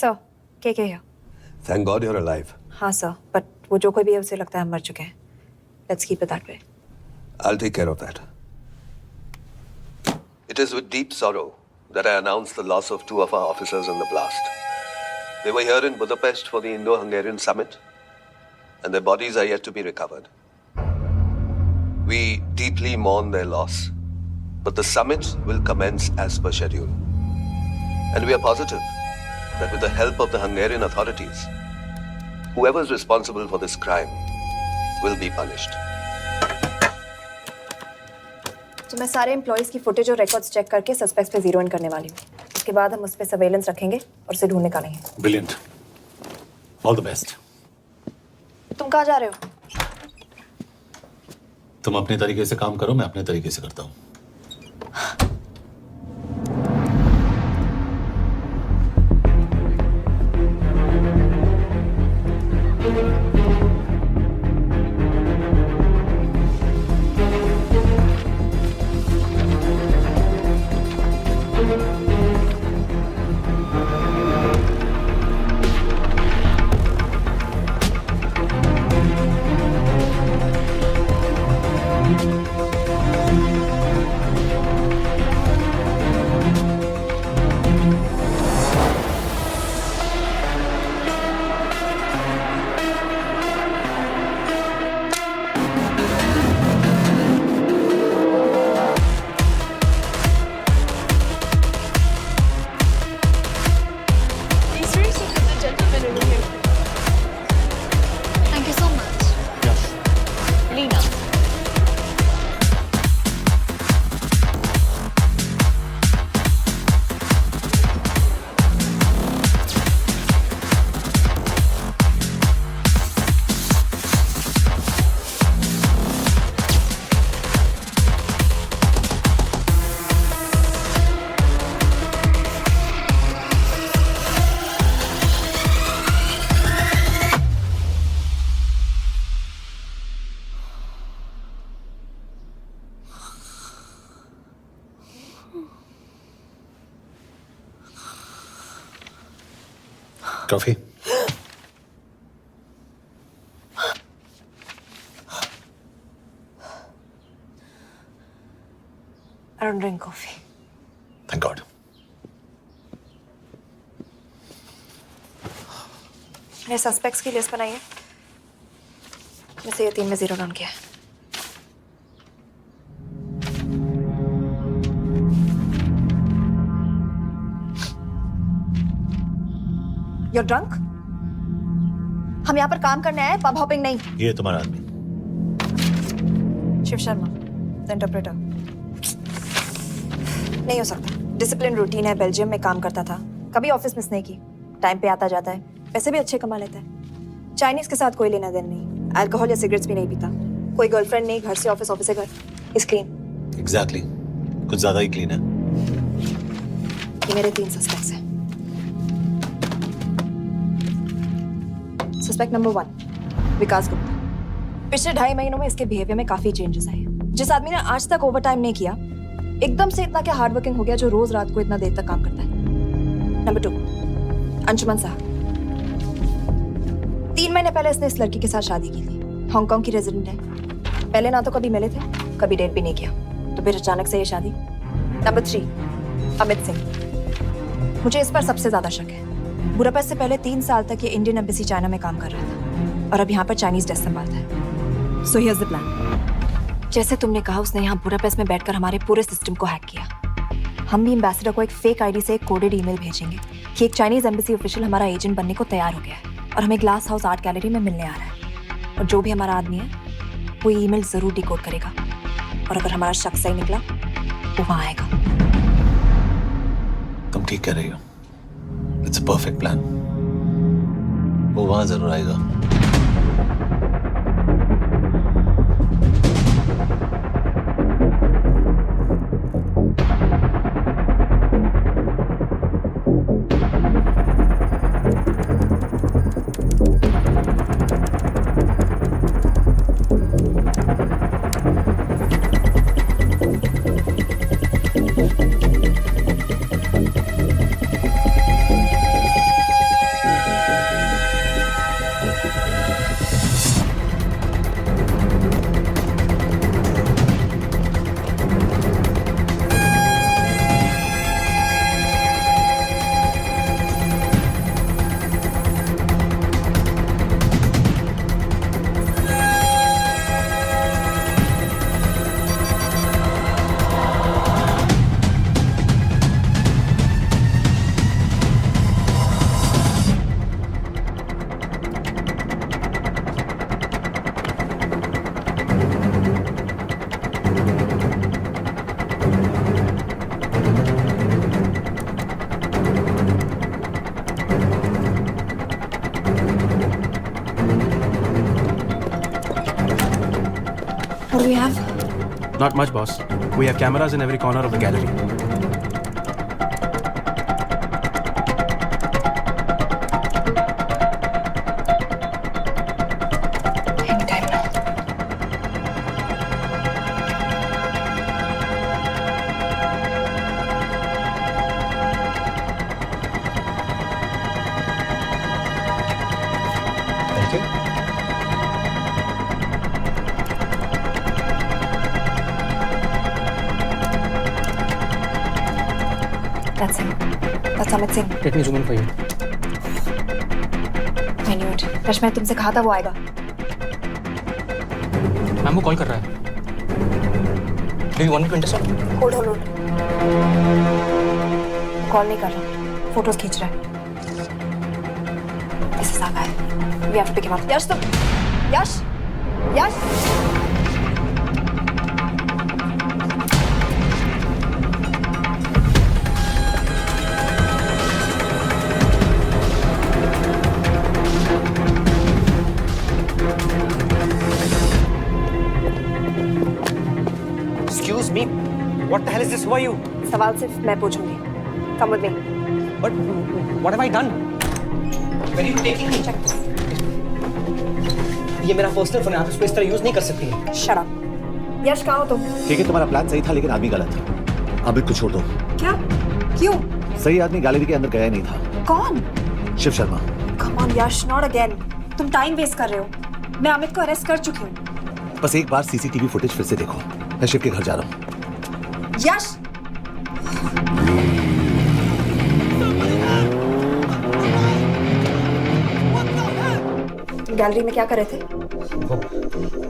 Sir, के here. Thank God you're alive. हाँ sir, but वो जो कोई भी है उसे लगता है हम मर चुके हैं. Let's keep it that way. I'll take care of that. It is with deep sorrow that I announce the loss of two of our officers in the blast. They were here in Budapest for the Indo-Hungarian summit, and their bodies are yet to be recovered. We deeply mourn their loss, but the summit will commence as per schedule. And we are positive that with the help of the Hungarian authorities, whoever is responsible for this crime will be punished. तो मैं सारे employees की footage और records check करके suspects पे zero in करने वाली हूँ. उसके बाद हम उस पे सर्वेलेंस रखेंगे और उसे ढूंढ निकालेंगे. Brilliant. All the best. तुम कहाँ जा रहे हो? तुम अपने तरीके से काम करो, मैं अपने तरीके से करता हूँ. Thank you so much. Lena. Coffee? I don't drink coffee. Thank God. मैंने सस्पेक्ट्स की लिस्ट बनाई है. वैसे ये 3 में जीरो डाउन किया है. You're drunk? हम यहाँ पर काम करने आए, पब हॉपिंग नहीं. ये तुम्हारा आदमी. Shiv Sharma, the interpreter. नहीं हो सकता. डिसिप्लिन रूटीन है, बेल्जियम में काम करता था, कभी ऑफिस मिस नहीं की, टाइम पे आता जाता है, पैसे भी अच्छे कमा लेता है. चाइनीज के साथ कोई लेना देना नहीं, अल्कोहल या सिगरेट्स भी नहीं पीता, कोई गर्लफ्रेंड नहीं, घर से ऑफिस, ऑफिस से घर. Is clean. Exactly. कुछ ज्यादा ही क्लीन है. ये मेरे 3 सस्पेक्ट्स हैं. सस्पेक्ट नंबर 1, विकास गुप्ता. पिछले 2.5 महीनों में इसके बिहेवियर में काफी चेंजेस आए हैं. जिस आदमी ने आज तक ओवरटाइम नहीं किया, एकदम से इतना क्या हार्ड वर्किंग हो गया जो रोज रात को इतना देर तक काम करता है. नंबर 2, अंशुमन साहब. 3 महीने पहले इसने इस लड़की के साथ शादी की थी. हांगकांग की रेजिडेंट है. पहले ना तो कभी मिले थे, कभी डेट भी नहीं किया, तो फिर अचानक से ये शादी. नंबर 3, अमित सिंह. मुझे इस पर सबसे ज्यादा शक है. बुडापेस्ट से पहले 3 साल तक ये इंडियन एम्बेसी चाइना में काम कर रहा था और अब यहाँ पर चाइनीज डेस्क संभालता है. So here's the plan. जैसे तुमने कहा, उसने यहाँ बुडापेस्ट में बैठकर हमारे पूरे सिस्टम को हैक किया. हम भी एम्बेसडर को एक फेक आईडी से एक कोडेड ईमेल भेजेंगे कि एक चाइनीज एम्बेसी ऑफिशियल हमारा एजेंट बनने को तैयार हो गया है और हमें ग्लास हाउस आर्ट गैलरी में मिलने आ रहा है. और जो भी हमारा आदमी है वो ईमेल जरूर डिकोड करेगा और अगर हमारा शक सही निकला वो वहां आएगा. तुम ठीक कह रही हो. It's a perfect plan. वो वहां जरूर आएगा. Not much, boss. We have cameras in every corner of the gallery. Anytime now. Thank you. That's him. That's Amit Singh. Let me zoom in for you. I knew it. Rush मैंने तुमसे कहा था वो आएगा. Ma'am वो call कर रहा है. Do you want me to intercept? Hold. Call नहीं कर रहा. फोटोज खींच रहा है. This is our guy. We have to pick him up. यश तुम. यश. Excuse me, what the hell is this? Who are you? सवाल सिर्फ मैं पूछूंगी. Come with me. But what have I done? Where are you taking me? Check this. ये मेरा personal phone है, आप इसको इस तरह यूज नहीं कर सकती हैं। Shut up. यश कहाँ हो तुम? ठीक है, तुम्हारा प्लान सही था लेकिन आदमी गलत था। अमित को छोड़ दो। क्या? क्यों? सही आदमी गैलरी के अंदर गया नहीं था। कौन? Shiv Sharma. Come on Yash, not again. तुम टाइम वेस्ट कर रहे हो. मैं अमित को अरेस्ट कर चुकी हूँ. बस एक बार सीसीटीवी फुटेज फिर से देखो। मैं शिव के घर जा रहा हूँ। यश. तुम गैलरी में क्या कर रहे थे?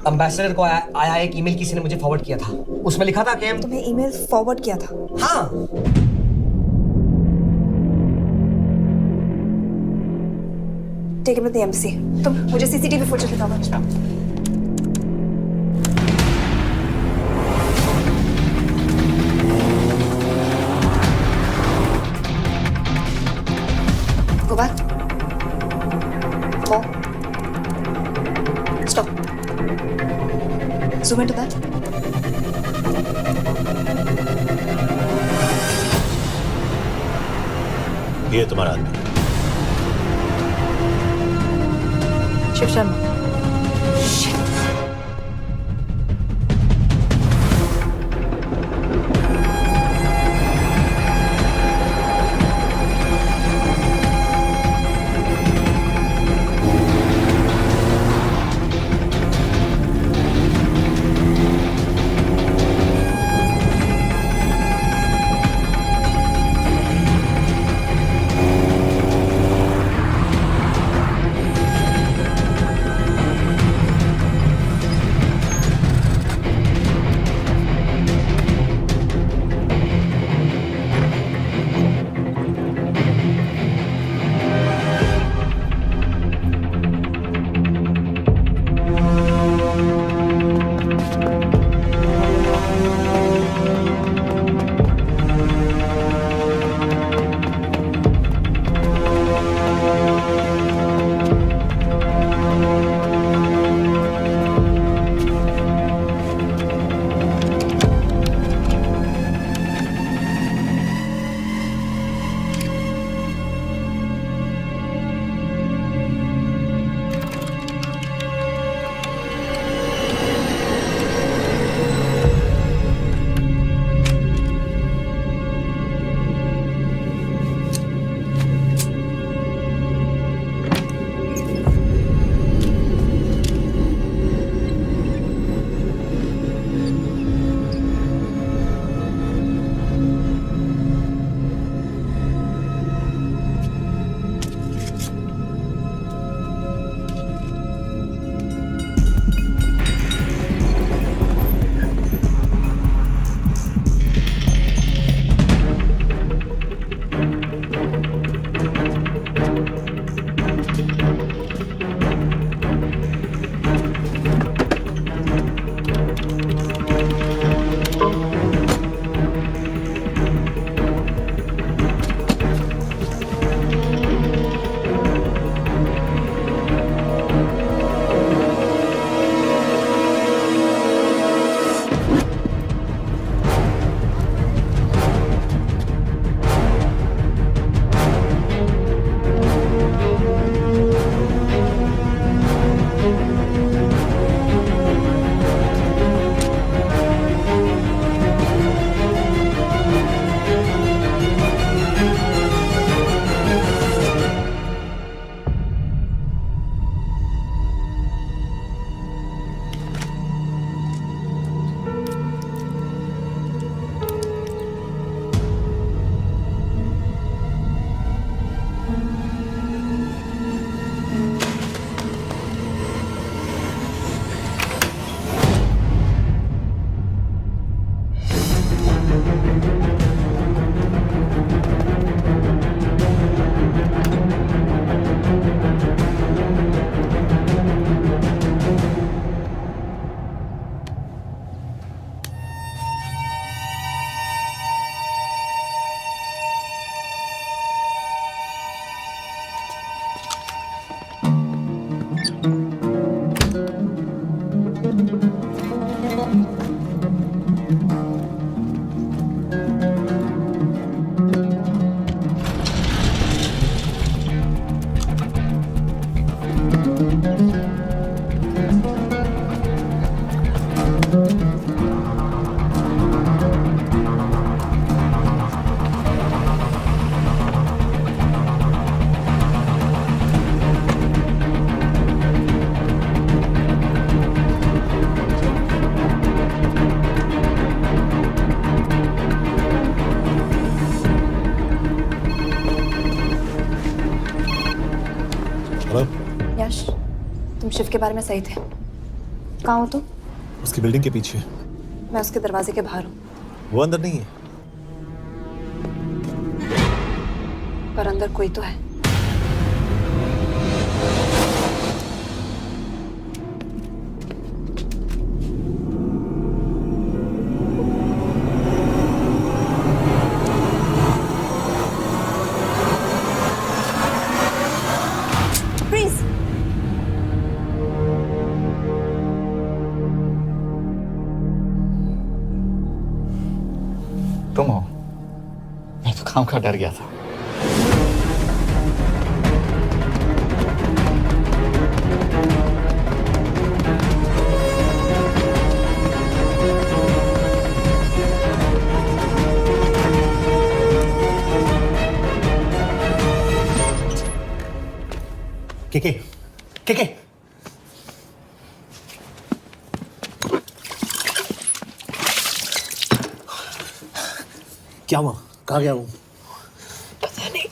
एम्बेसडर को आया एक ईमेल किसी ने मुझे फॉरवर्ड किया था। उसमें लिखा था कि हम तुम्हें ईमेल फॉरवर्ड किया था. हाँ, take him to the embassy. तुम मुझे सीसीटीवी फुटेज दिखाओ. Go back. More. Stop. Zoom into that. ये तुम्हारा आदमी। शिव शर्मा. शिव के बारे में सही थे। कहाँ हो तुम? उसकी बिल्डिंग के पीछे। मैं उसके दरवाजे के बाहर हूँ। वो अंदर नहीं है। पर अंदर कोई तो है। प्लीज तुम हो? मैं तो काम का डर गया था। के क्या हुआ? कहाँ गया वो? पता नहीं।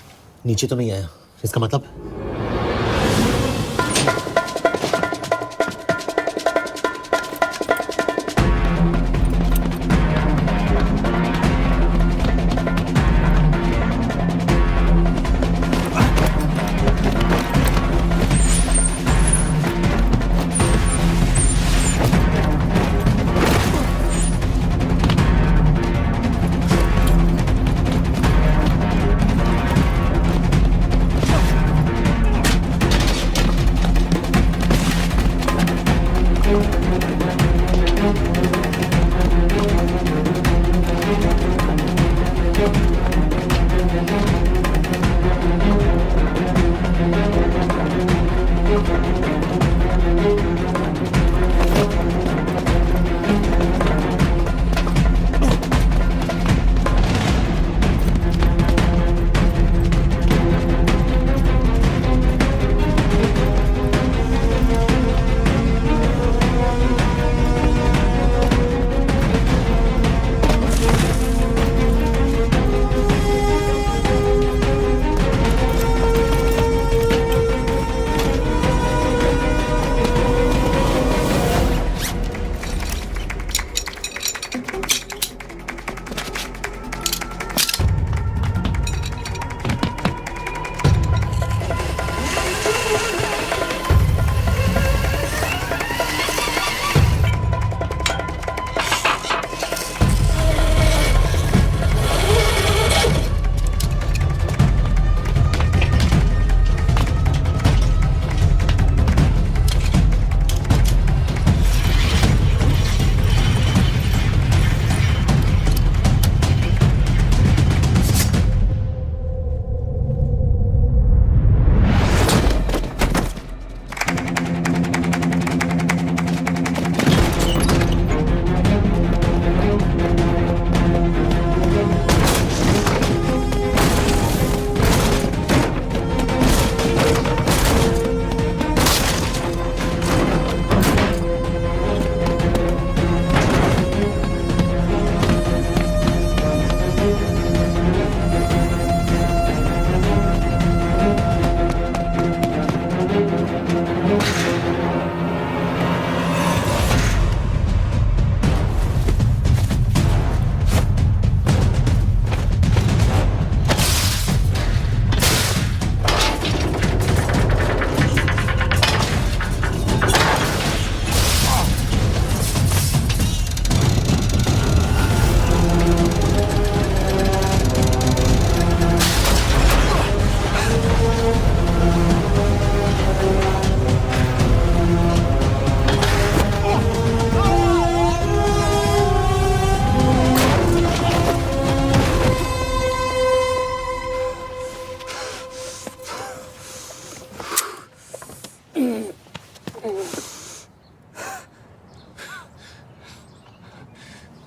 नीचे तो नहीं आया, इसका मतलब?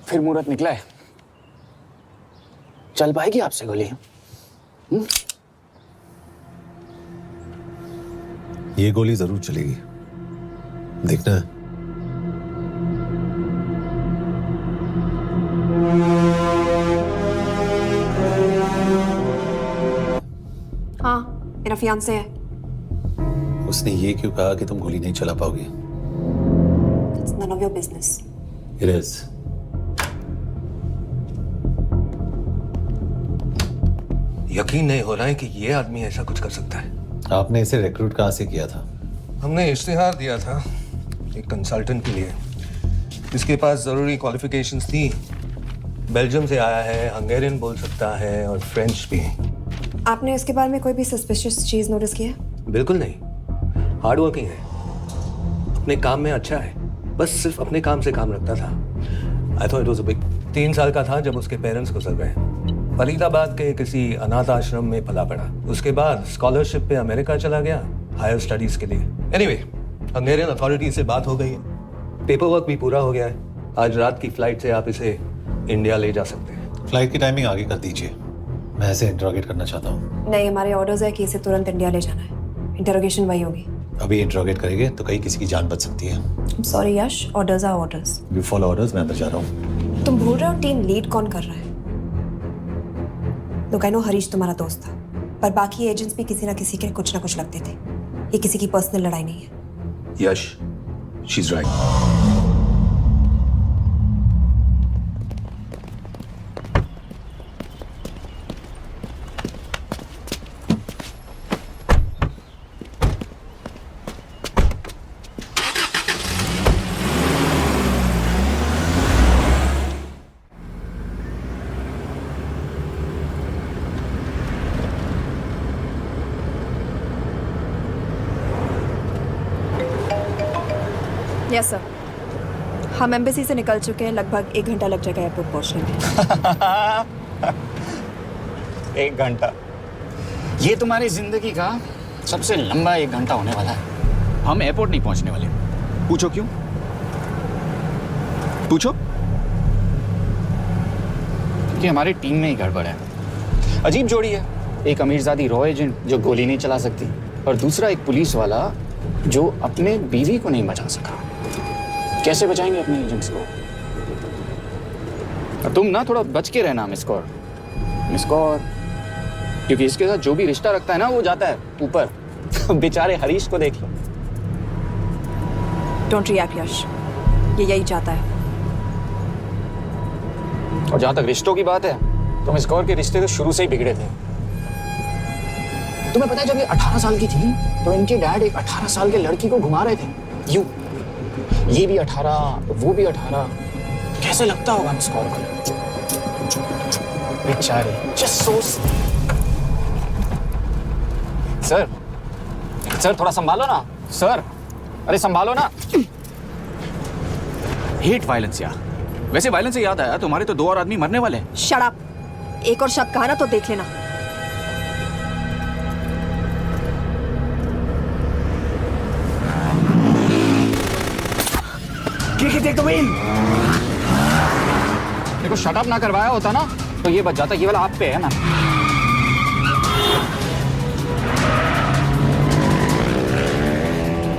फिर मुहूर्त निकला है। चल पाएगी आपसे गोली? ये गोली जरूर चलेगी, देखना है। हाँ, मेरा फियांसे है। उसने ये क्यों कहा कि तुम गोली नहीं चला पाओगी? It's none of your business. It is. यकीन नहीं हो रहा है कि ये आदमी ऐसा कुछ कर सकता है। आपने इसे रिक्रूट कहाँ से किया था? हमने इश्तिहार दिया था एक कंसल्टेंट के लिए, जिसके पास जरूरी क्वालिफिकेशंस थी। बेल्जियम से आया है, हंगेरियन बोल सकता है और फ्रेंच भी। आपने इसके बारे में कोई भी सस्पिशियस चीज नोटिस की है? बिल्कुल नहीं, हार्ड वर्किंग है, अपने काम में अच्छा है, बस सिर्फ अपने काम से काम रखता था। I thought it was a big. 3 साल का था जब उसके पेरेंट्स गुजर गए। फरीदाबाद के किसी अनाथ आश्रम में पला पड़ा। उसके बाद स्कॉलरशिप पे अमेरिका चला गया हायर स्टडीज के लिए। एनीवे, हंगेरियन अथॉरिटी से बात हो गई है, पेपर वर्क भी पूरा हो गया है। आज रात की फ्लाइट से आप इसे इंडिया ले जा सकते हैं। फ्लाइट की टाइमिंग आगे कर दीजिए, मैं इसे इंट्रोगेट करना चाहता हूँ। नहीं, हमारे ऑर्डर्स है कि इसे तुरंत इंडिया ले जाना है। इंटरोगेशन वही होगी। अभी इंट्रोगेट करेंगे तो कहीं किसी की जान बच सकती है। Sorry Yash, orders are orders. You follow orders, मैं अंदर जा रहा हूँ। तुम भूल रहे हो टीम लीड कौन कर रहा है? लोग आई नो हरीश तुम्हारा दोस्त था, पर बाकी एजेंट्स भी किसी ना किसी के कुछ ना कुछ लगते थे। ये किसी की पर्सनल लड़ाई नहीं है। Yash, she is right. Yes sir, हम एम्बेसी से निकल चुके हैं। लगभग 1 घंटा लग जाएगा एयरपोर्ट पहुंचने में। 1 घंटा, ये तुम्हारी जिंदगी का सबसे लंबा 1 घंटा होने वाला है। हम एयरपोर्ट नहीं पहुंचने वाले। पूछो क्यों? पूछो। क्योंकि हमारी टीम में ही गड़बड़ है। अजीब जोड़ी है, एक अमीरजादी रॉ एजेंट जो गोली नहीं चला सकती, और दूसरा एक पुलिस वाला जो अपने बीवी को नहीं बचा सका। कैसे बचाएंगे अपने एजेंट्स को? और तुम ना थोड़ा बच के रहना मिस कौर, क्योंकि इसके साथ जो भी रिश्ता रखता है ना वो जाता है ऊपर। बेचारे हरीश को देख लो। डोंट रिएक्ट यश, ये यही चाहता है। और जहां तक रिश्तों की बात है, तो मिस कौर के रिश्ते तो शुरू से ही बिगड़े थे। तुम्हें पता है जब ये 18 साल की थी तो इनके डैड एक 18 साल के लड़की को घुमा रहे थे यूं। ये भी 18, वो भी 18। कैसे लगता होगा मिस कौर को? बेचारे, जस्ट सो। सर थोड़ा संभालो ना सर। अरे संभालो ना। हेट वायलेंस यार। वैसे वायलेंस से याद आया, तुम्हारे तो 2 और आदमी मरने वाले हैं। Shut up. एक और शब्द कहा ना तो देख लेना। देखो शट अप ना करवाया होता ना तो ये बच जाता। ये वाला आप पे है ना।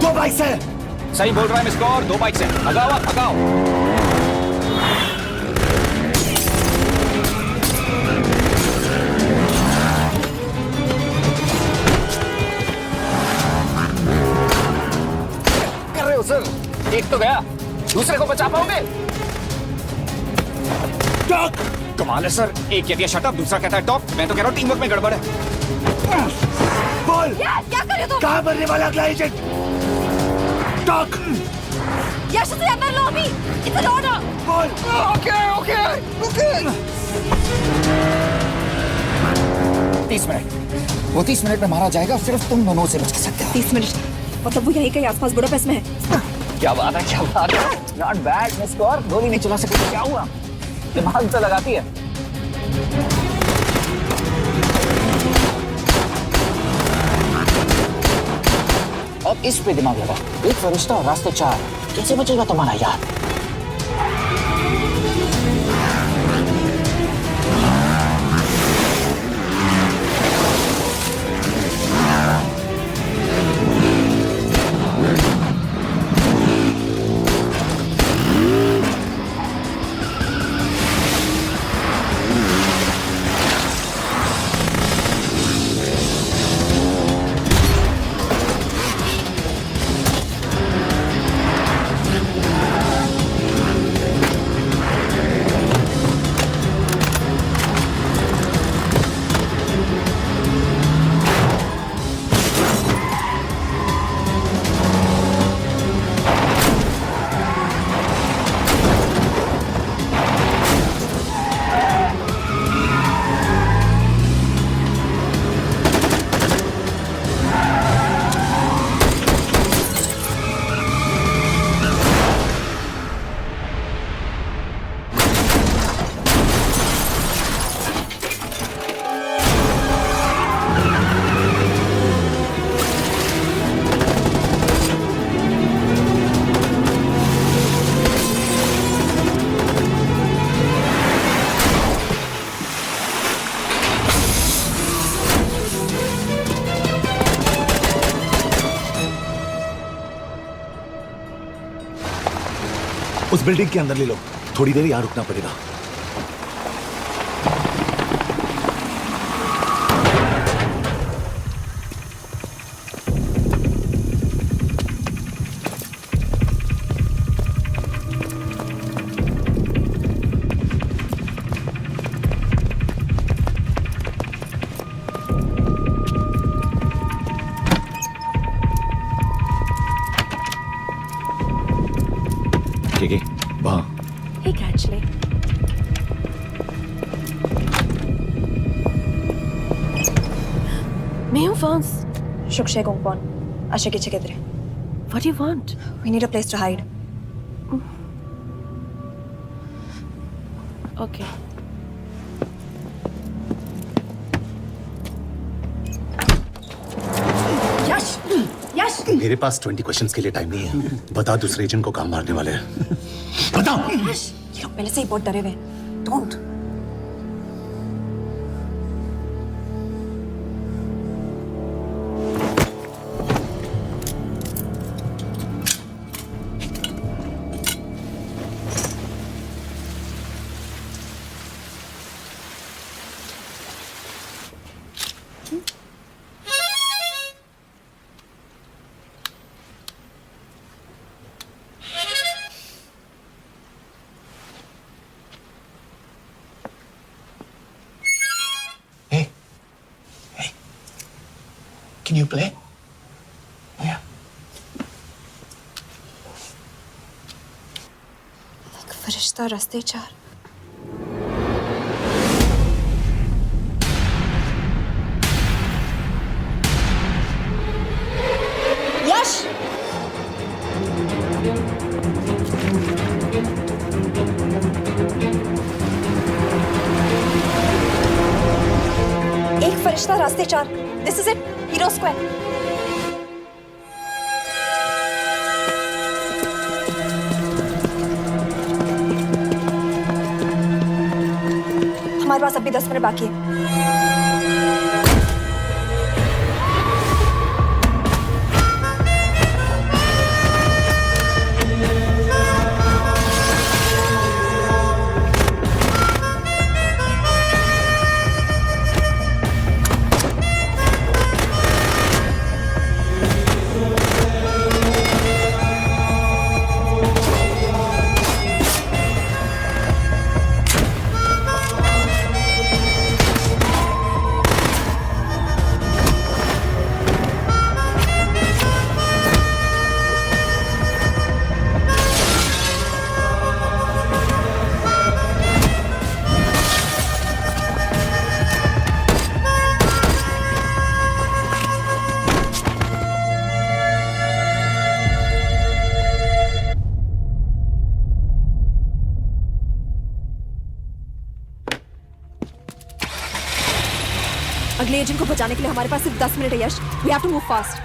दो बाइक से। सही बोल रहा है मिस कौर, 2 बाइक से। भगाओ आप, भगाओ। कर रहे हो सर? एक तो गया, दूसरे को बचा पाओगे? कमाल है सर। एक कहती है शट अप, दूसरा कहता है टॉप। मैं तो कह रहा हूँ टीम वर्क में गड़बड़ है। बोल क्या कर रहे हो तुम? कहाँ मरने वाला अगला एजेंट? टॉक। यश से अंदर लो अभी। It's an order. बोल। ओके। 30 मिनट। वो 30 मिनट में मारा जाएगा, सिर्फ तुम दोनों से बच सकते हो। 30 मिनट मतलब वो यहीं कहीं आसपास बुडापेस्ट में है। क्या बात है। Not bad miss Kaur. गोली नहीं चला सकती, क्या हुआ? दिमाग तो लगाती है। अब इस पे दिमाग लगा। एक फरिश्ता और रास्ते 4। कैसे बचेगा तुम्हारा यार? उस बिल्डिंग के अंदर ले लो, थोड़ी देर यहाँ रुकना पड़ेगा। ठीक है, वहाँ Hey, actually. मैं हूँ France. Shukshay Gongpon. Asha kiche kidre. What do you want? We need a place to hide. Okay. Yash! Yash! मेरे पास 20 क्वेश्चंस के लिए टाइम नहीं है। बता दूसरे एजेंट को कहाँ मारने वाले हैं। बता। Yash! ये लोग पहले से ही बहुत डरे हुए हैं. Don't. Hey. Hey. Can you play? Yeah. एक फरिश्ता रास्ते चार. यश! एक फरिश्ता रास्ते चार. This is it. Hero Square. हमारे पास अभी 10 मिनट बाकी है. अगले एजेंट को बचाने के लिए हमारे पास सिर्फ 10 मिनट है यश. We have to move fast.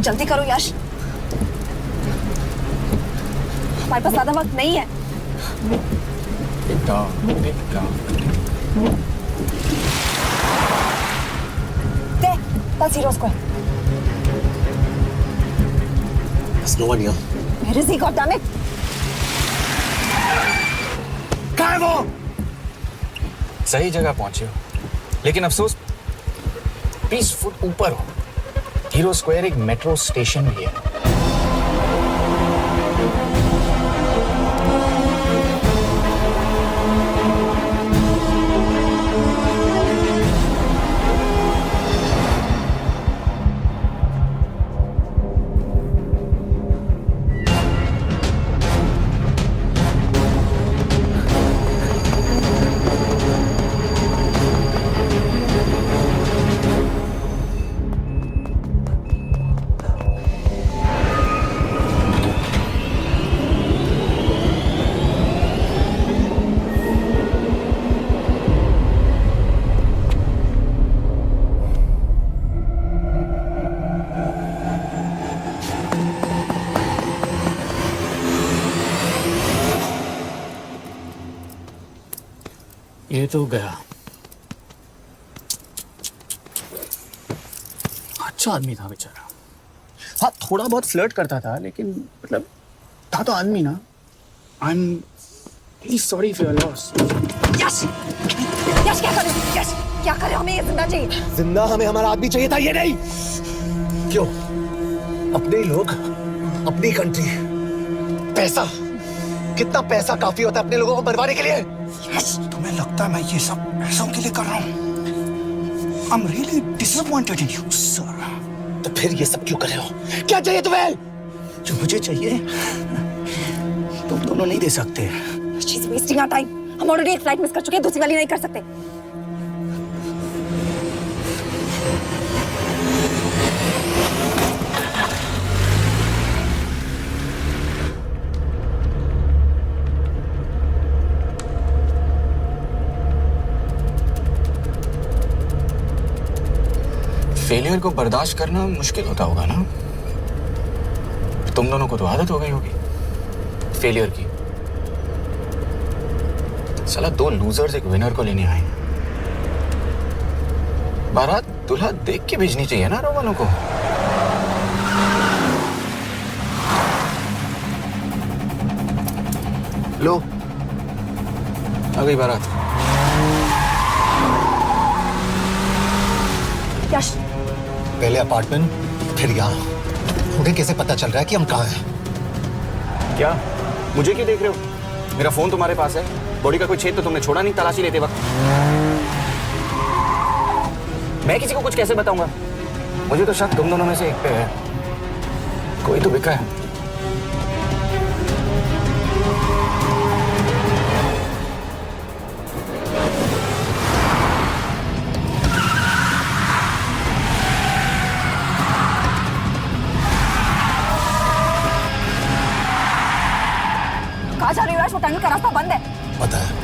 जल्दी करो यश. हमारे पास ज्यादा वक्त नहीं है. That's Hero Square. There's no one here. Where is he? God damn it! कहाँ है वो? सही जगह पहुंचे हो, लेकिन अफसोस 20 फुट ऊपर हो। हीरो स्क्वायर एक मेट्रो स्टेशन भी है। ये तो गया। अच्छा आदमी था बेचारा। हाँ, थोड़ा बहुत फ्लर्ट करता था, लेकिन मतलब था तो आदमी ना। I am really sorry for your loss. Yash, Yash क्या करे? यश क्या करे? हमें ये जिंदा चाहिए। जिंदा हमें हमारा आदमी चाहिए था, ये नहीं। क्यों? अपने लोग, अपनी कंट्री, पैसा, कितना पैसा काफी होता है अपने लोगों को मरवाने के लिए? यश, तुम्हें लगता है मैं ये सब पैसों के लिए कर रहा हूँ? आई am really disappointed in you sir. तो फिर ये सब क्यों कर रहे हो? क्या चाहिए तुम्हें? जो मुझे चाहिए तुम दोनों नहीं दे सकते। She is wasting our time. हम ऑलरेडी एक फ्लाइट मिस कर चुके हैं, दूसरी वाली नहीं कर सकते। फेलियर को बर्दाश्त करना मुश्किल होता होगा ना? तुम दोनों को तो आदत हो गई होगी फेलियर की। साला 2 लूजर्स एक विनर को लेने आए। बारात दूल्हा देख के भेजनी चाहिए ना रो वालों को। लो, आ गई बारात। यश, पहले अपार्टमेंट, फिर यहाँ। उन्हें कैसे पता चल रहा है कि हम कहाँ हैं? क्या मुझे क्यों देख रहे हो? मेरा फोन तुम्हारे पास है। बॉडी का कोई छेद तो तुमने छोड़ा नहीं तलाशी लेते वक्त। मैं किसी को कुछ कैसे बताऊंगा? मुझे तो शक तुम दोनों में से एक पे है। कोई तो बिका है। कहाँ जा रही हो? वो टनल का रास्ता बंद है। पता है।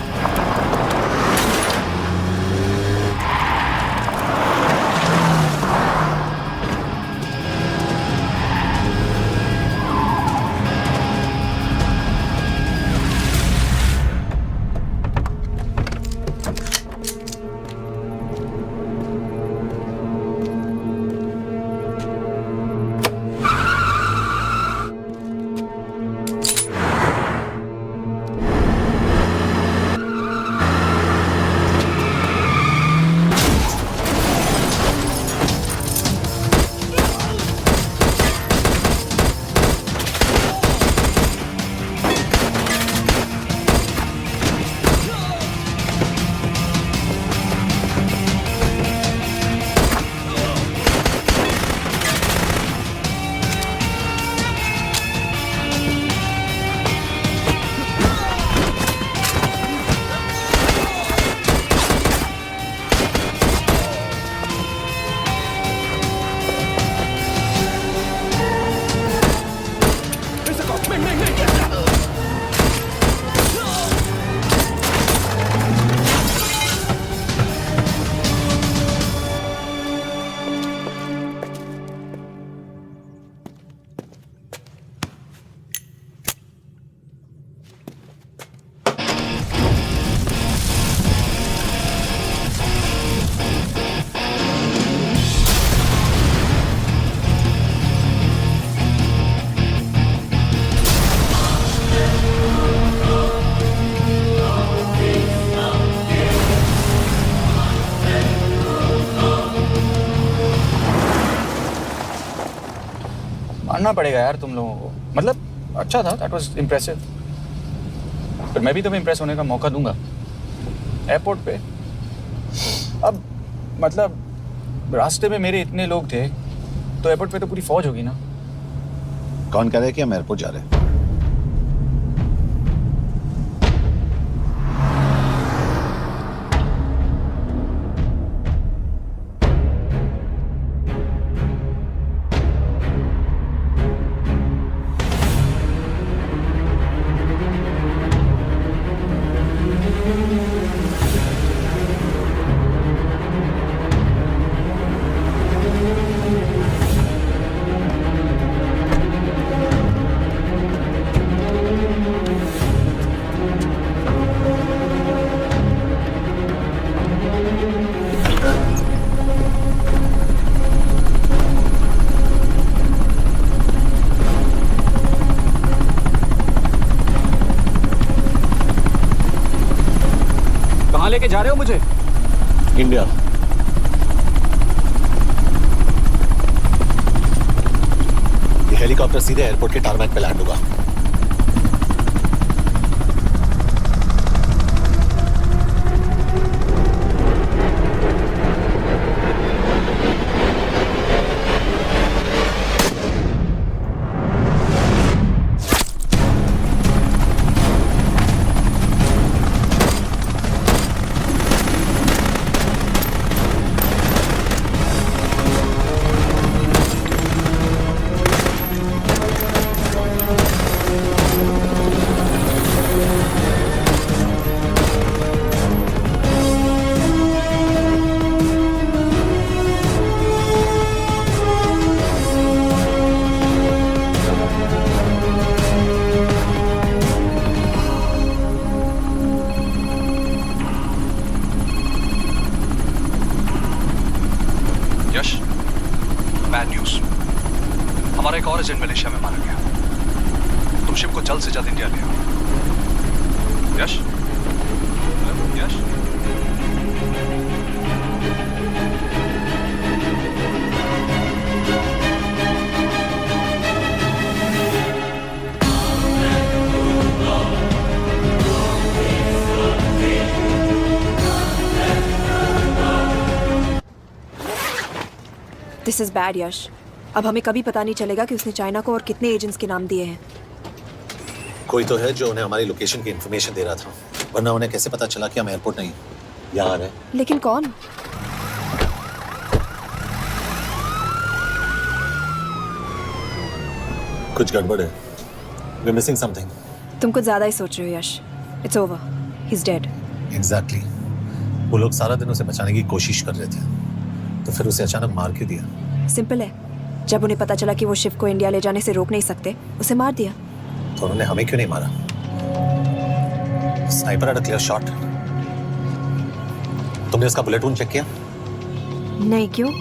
मानना पड़ेगा यार तुम लोगों को। मतलब अच्छा था, दैट वाज इम्प्रेसिव। पर मैं भी तुम्हें इम्प्रेस होने का मौका दूंगा एयरपोर्ट पे। अब मतलब रास्ते में मेरे इतने लोग थे तो एयरपोर्ट पे तो पूरी फौज होगी ना। कौन कह रहा है कि हम एयरपोर्ट जा रहे हैं? लेके जा रहे हो मुझे? इंडिया। ये हेलीकॉप्टर सीधे एयरपोर्ट के टारमैक पे लैंड होगा। यश, बैड न्यूज। हमारा एक और एजेंट मलेशिया में मारा गया। तुम शिप को जल्द से जल्द इंडिया ले आओ। Yash? Hello, Yash? This is bad Yash. अब हमें कभी पता नहीं चलेगा कि उसने चाइना को और कितने एजेंट्स के नाम दिए हैं। कोई तो है जो उन्हें हमारी लोकेशन की इंफॉर्मेशन दे रहा था, वरना उन्हें कैसे पता चला कि हम एयरपोर्ट नहीं यहाँ आ रहे हैं? लेकिन कौन? कुछ गड़बड़ है। We're missing something. तुम कुछ ज्यादा ही सोच रहे हो Yash. It's over, he is dead. Exactly. वो लोग सारा दिन उसे बचाने की कोशिश कर रहे थे, तो फिर उसे अचानक मार क्यों दिया? सिंपल है, जब उन्हें पता चला कि वो शिव को इंडिया ले जाने से रोक नहीं सकते, उसे मार दिया। तो उन्होंने हमें क्यों नहीं मारा? Sniper had a clear shot. तुमने उसका बुलेट वूंड चेक किया? नहीं, क्यों?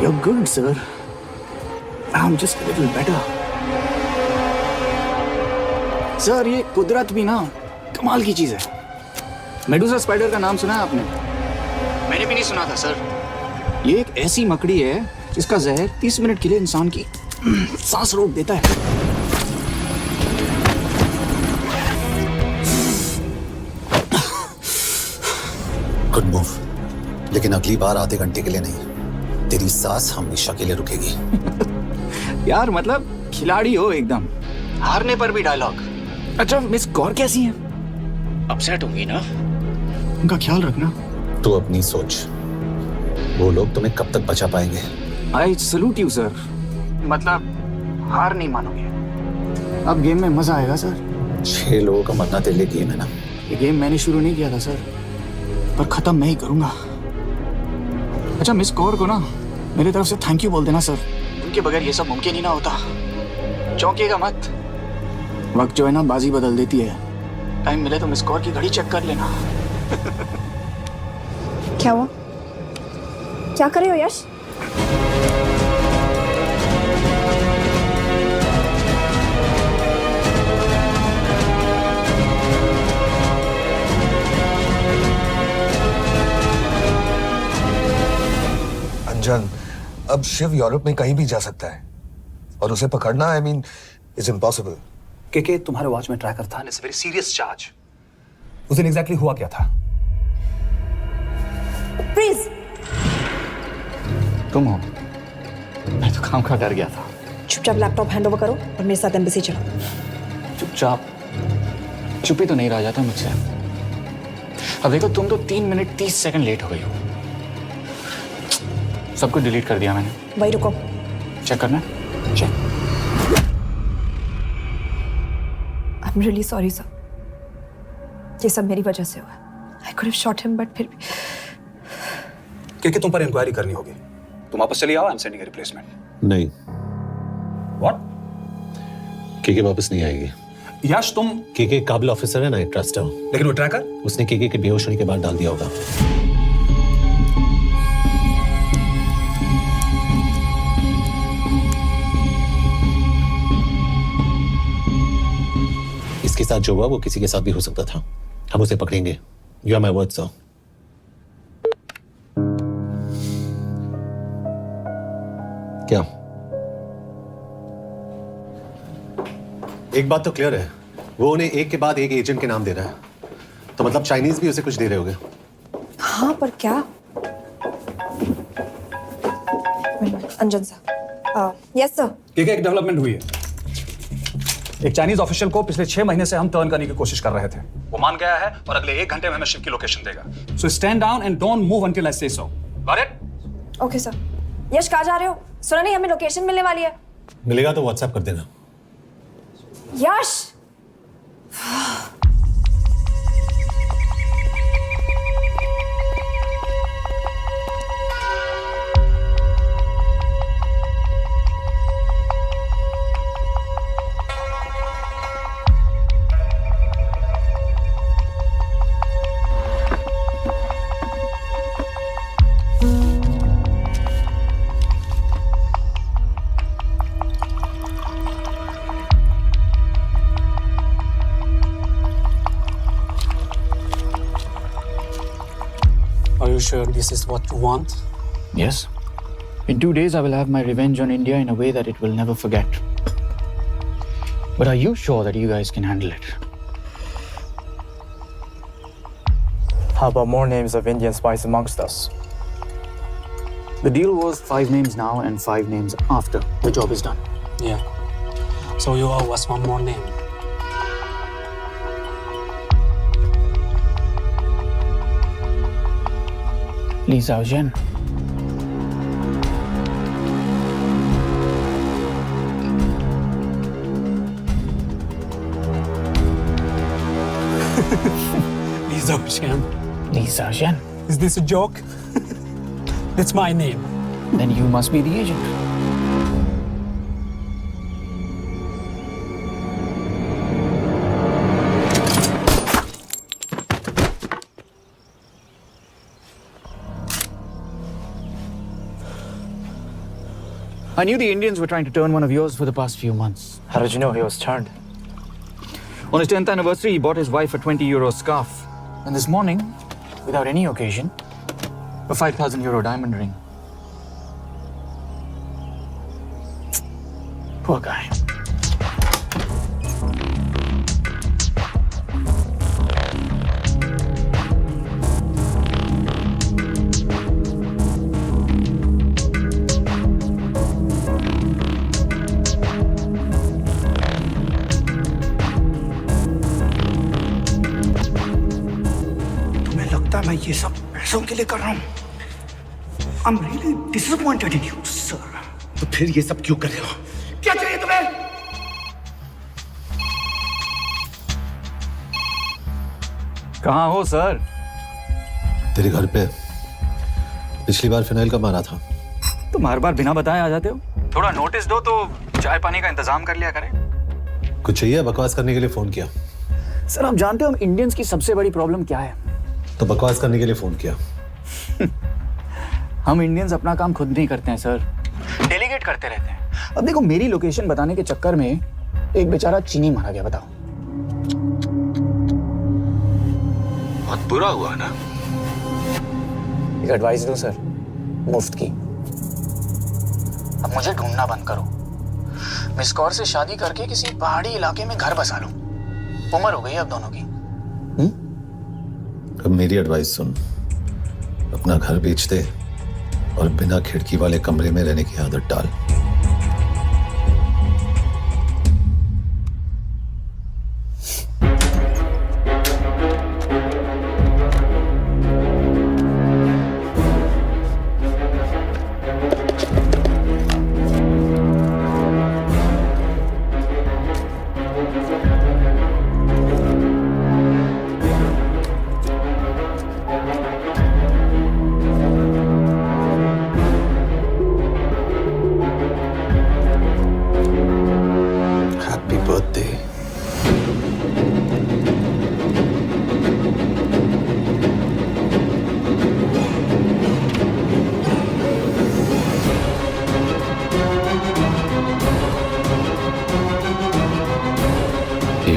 You're good, sir. I'm just a little better. Sir, ये कुदरत भी ना कमाल की चीज है। मेडुसा स्पाइडर का नाम सुना है आपने? मैंने भी नहीं सुना था सर। ये एक ऐसी मकड़ी है जिसका जहर 30 मिनट के लिए इंसान की सांस रोक देता है। गुड मूव, लेकिन अगली बार आधे घंटे के लिए नहीं, तेरी सांस हमेशा के लिए रुकेगी। यार मतलब खिलाड़ी हो एकदम, हारने पर भी डायलॉग। अच्छा, मिस कौर कैसी हैं? अपसेट होंगी ना? उनका ख्याल रखना। तू अपनी सोच, वो लोग तुम्हें कब तक बचा पाएंगे? I salute you sir. मतलब हार नहीं मानोगे। अब गेम में मजा आएगा सर। 6 लोगों का मरना तेरे लिए गेम है ना? ये गेम मैंने शुरू नहीं किया था सर, पर खत्म मैं ही करूंगा। अच्छा, मिस कौर को ना मेरी तरफ से थैंक यू बोल देना सर। उनके बगैर ये सब मुमकिन ही ना होता। चौंकिएगा मत, वक्त जो है ना बाजी बदल देती है। टाइम मिले तो मिस कौर की घड़ी चेक कर लेना। क्या हुआ? क्या कर रहे हो यश? अंजन, अब शिव यूरोप में कहीं भी जा सकता है और उसे पकड़ना, आई मीन, इज इम्पॉसिबल। के तुम्हारे वॉच में ट्रैकर था, इट्स वेरी सीरियस चार्ज। उस दिन एग्जैक्टली हुआ क्या था? प्लीज। तुम हो? मैं तो काम का डर गया था। चुपचाप लैपटॉप हैंड ओवर करो और मेरे साथ एम्बेसी चलो। चुपचाप? चुप ही तो नहीं रहा जाता मुझसे। अब देखो, तुम तो 3 मिनट 30 सेकंड लेट हो गई हो। सब कुछ डिलीट कर दिया मैंने। वही रुको, चेक करना। Check. I am really sorry sir, ये सब मेरी वजह से हुआ। I could have shot him, but फिर भी। के तुम पर इंक्वायरी करनी होगी। तुम वापस चली आओ, I am sending a replacement. नहीं। व्हाट? केके वापस नहीं आएगी। यश, तुम केके काबिल ऑफिसर है ना, एक ट्रस्ट है। लेकिन वो ट्रैकर? उसने केके के बेहोश होने के बाद डाल दिया होगा। साथ जो हुआ वो किसी के साथ भी हो सकता था। हम उसे पकड़ेंगे। You are my word sir. क्या? एक बात तो क्लियर है, वो उन्हें एक के बाद एक एजेंट के नाम दे रहा है, तो मतलब चाइनीज भी उसे कुछ दे रहे होंगे। हाँ, पर क्या? अंजन सर। Yes sir. एक डेवलपमेंट हुई है। एक चाइनीज ऑफिशियल को पिछले 6 महीने से हम टर्न करने की कोशिश कर रहे थे। वो मान गया है और अगले 1 घंटे में हमें शिप की लोकेशन देगा। So stand down and don't move until I say so. Got it? Okay sir. Yash, कहाँ जा रहे हो? सुना नहीं, हमें लोकेशन मिलने वाली है। मिलेगा तो व्हाट्सएप कर देना। यश! Are you sure this is what you want? Yes. In 2 days, I will have my revenge on India in a way that it will never forget. But are you sure that you guys can handle it? How about more names of Indian spies amongst us? The deal was 5 names now and 5 names after the job is done. Yeah. So you owe us one more name. Li Xiaozhen. Li Xiaozhen. Li Xiaozhen. Is this a joke? It's my name. Then you must be the agent. I knew the Indians were trying to turn one of yours for the past few months. How did you know he was turned? On his 10th anniversary, he bought his wife a 20 euro scarf. And this morning, without any occasion, a 5,000 euro diamond ring. Poor guy. मैं ये सब पैसों के लिए कर रहा हूँ। I'm really disappointed in you, sir. तो फिर ये सब क्यों कर रहे हो? क्या चाहिए तुम्हें? कहाँ हो सर? तेरे घर पे पिछली बार फिनाइल कब मारा था? तुम हर बार बिना बताए आ जाते हो। थोड़ा नोटिस दो तो चाय पानी का इंतजाम कर लिया करें। कुछ चाहिए? बकवास करने के लिए फोन किया। सर, आप जानते हो हम इंडियंस की सबसे बड़ी प्रॉब्लम क्या है? तो बकवास करने के लिए फोन किया। हम इंडियंस अपना काम खुद नहीं करते हैं सर, डेलीगेट करते रहते हैं। अब देखो, मेरी लोकेशन बताने के चक्कर में एक बेचारा चीनी मारा गया। बताओ, बहुत बुरा हुआ ना। एक एडवाइस दो सर, मुफ्त की। अब मुझे ढूंढना बंद करो। मिस कौर से शादी करके किसी पहाड़ी इलाके में घर बसा लो। उम्र हो गई अब दोनों की। अब मेरी एडवाइस सुन, अपना घर बेच दे और बिना खिड़की वाले कमरे में रहने की आदत डाल।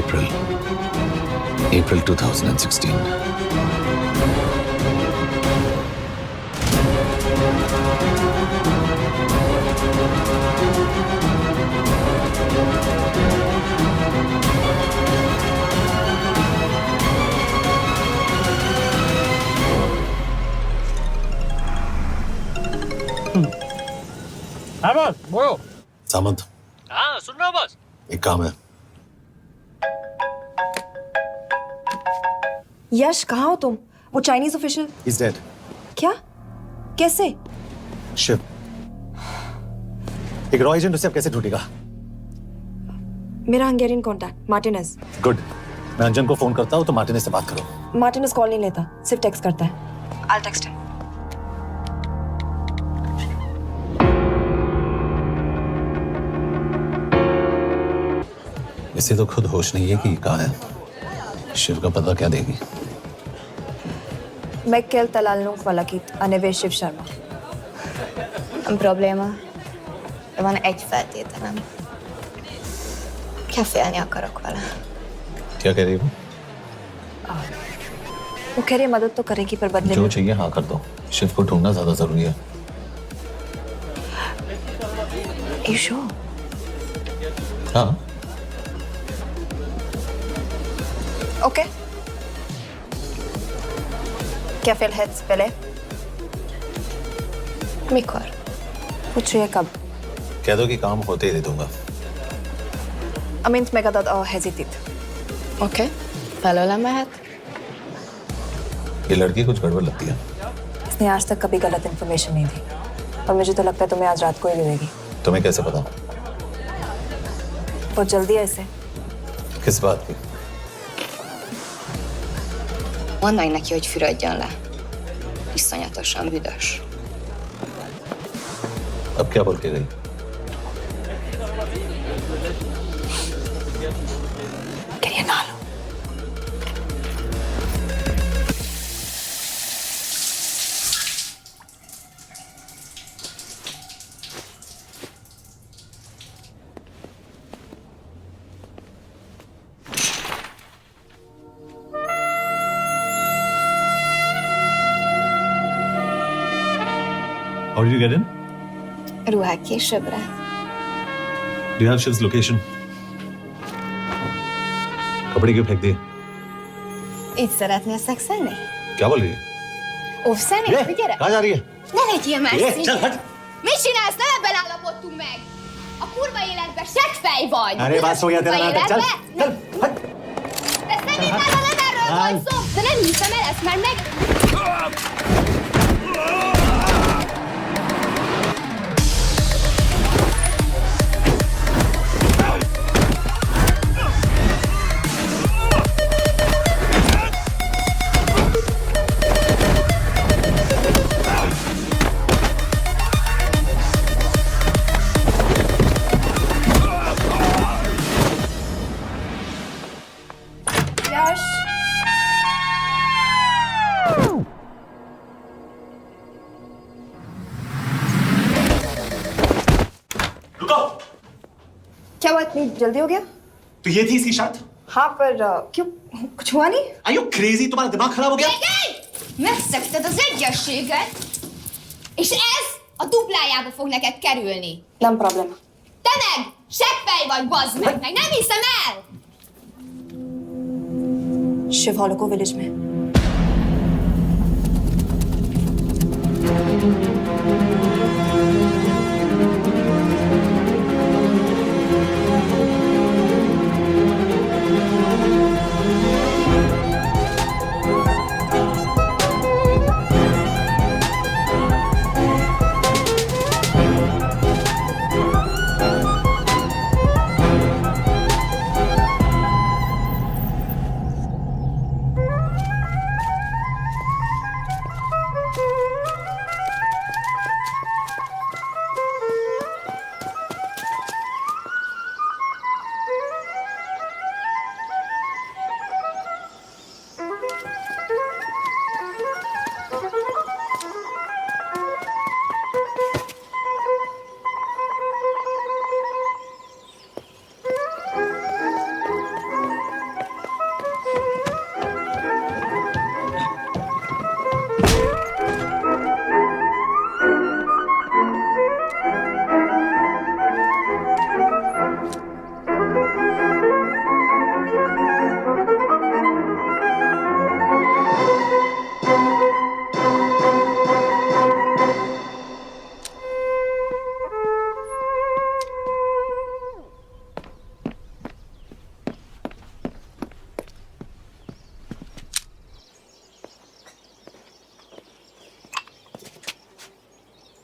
April. April 2016. हाँ बॉस बोलो। सामंत, हाँ सुन रहा हूँ बॉस। एक काम है। यश कहाँ हो तुम? वो चाइनीज ऑफिशियल He's dead. क्या? कैसे? शिव, एक रॉ एजेंट उसे अब कैसे ढूंढेगा? मेरा हंगेरियन कॉन्टैक्ट मार्टिनेज। गुड, मैं अंजन को फोन करता हूँ तो मार्टिनेज से बात करो। मार्टिनेज कॉल नहीं लेता, सिर्फ टेक्स्ट करता है। I'll text him. इसे तो खुद होश नहीं है कि कहाँ है। शिव का पता क्या देगी? Mekkel találnunk valakit, a neve Shiv Sharma. Nem probléma. De van egy feltételem. Kefélni akarok vele. क्या कह रही हो? वो कह रही है मदद तो करेगी पर बदले जो में। चाहिए हाँ कर दो। शिव को ढूंढना ज्यादा जरूरी है। You sure? हाँ, Okay. क्या félhetsz vele? Mikor? पूछ रही है कब? कह दो कि काम होते ही दे दूंगा। Amint megadod a hezitit. Oké. Belőle mehet? ये लड़की कुछ गड़बड़ लगती है। इसने आज तक कभी गलत इन्फॉर्मेशन नहीं दी और मुझे तो लगता है तुम्हें आज रात को ही दे देगी। तुम्हें कैसे पता? बहुत जल्दी है इसे। किस बात की? Mondd meg neki, hogy fürödjön le. Iszonyatosan büdös. अब क्या बोल के गई? करिए ना लो। How did you get in? Ruhák későbbre. Do you have Shiv's location? कपड़े क्यों फेंक दिए? Így szeretnél szexelni? क्या बोल रही है? Óvszerni? Gyere! कहाँ जा रही है? Ne legyél már चल színű! हट! Mit csinálsz? Nem ebben állapodtunk meg! A kurva életben seggfej vagy! अरे बात हो गया तेरा Kurva नाटक, चल! életben? चल हट! De szerintem nem erről van szó! De nem hiszem el ezt, mert meg... यश रुको। क्या हुआ? इतनी जल्दी हो गया? तो ये थी इसकी शर्त? हाँ पर क्यों? कुछ हुआ नहीं? Are you crazy? तुम्हारा दिमाग खराब हो गया? Megszegted az egyességet, és ez a duplájába fog neked kerülni. Nem probléma. Te meg seggfej vagy, bazd meg nem hiszem el! शिव हॉलोको विलेज में।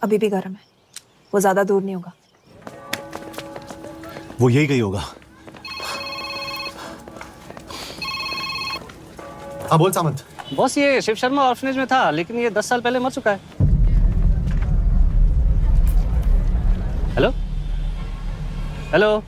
अभी भी गर्म है, वो ज्यादा दूर नहीं होगा। वो यही गई होगा। हाँ बोल सामंत। बॉस ये शिव शर्मा ऑर्फनेज में था, लेकिन ये 10 साल पहले मर चुका है। Hello hello.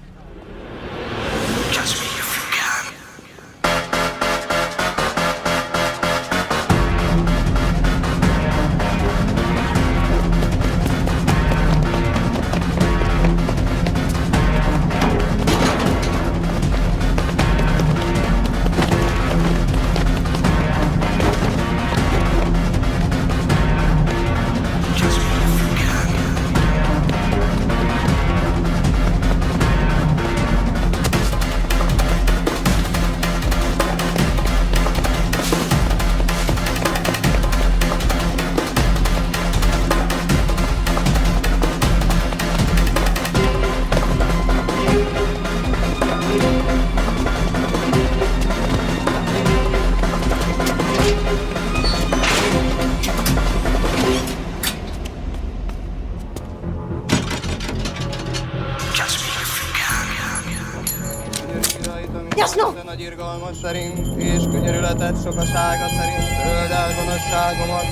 Nagy irgalmas szerint, és könyörületet sokasága szerint töröld el gonoszságomat,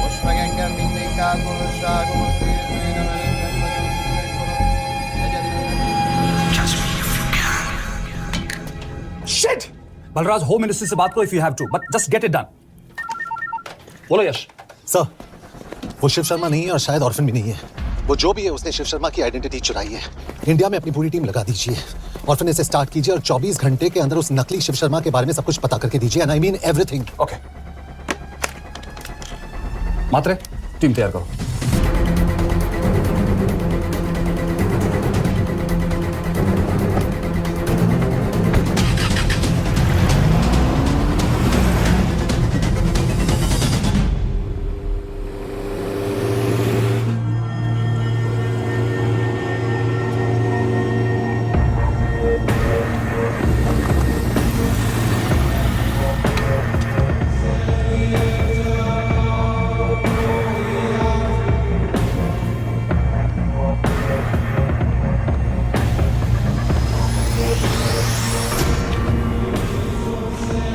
most meg engem mindig át gonoszságomat, és védem el innen nagyon egyedül. Shit! Balraj, Home Ministry से बात करो if you have to, but just get it done. बोलो यश। Sir, वो शिव शर्मा नहीं है और शायद orphan भी नहीं है। वो जो भी है उसने शिव शर्मा की आइडेंटिटी चुराई है। इंडिया में अपनी पूरी टीम लगा दीजिए, ऑर्फन से स्टार्ट कीजिए और 24 घंटे के अंदर उस नकली शिव शर्मा के बारे में सब कुछ पता करके दीजिए। And I mean everything. Okay. Matre, team तैयार करो।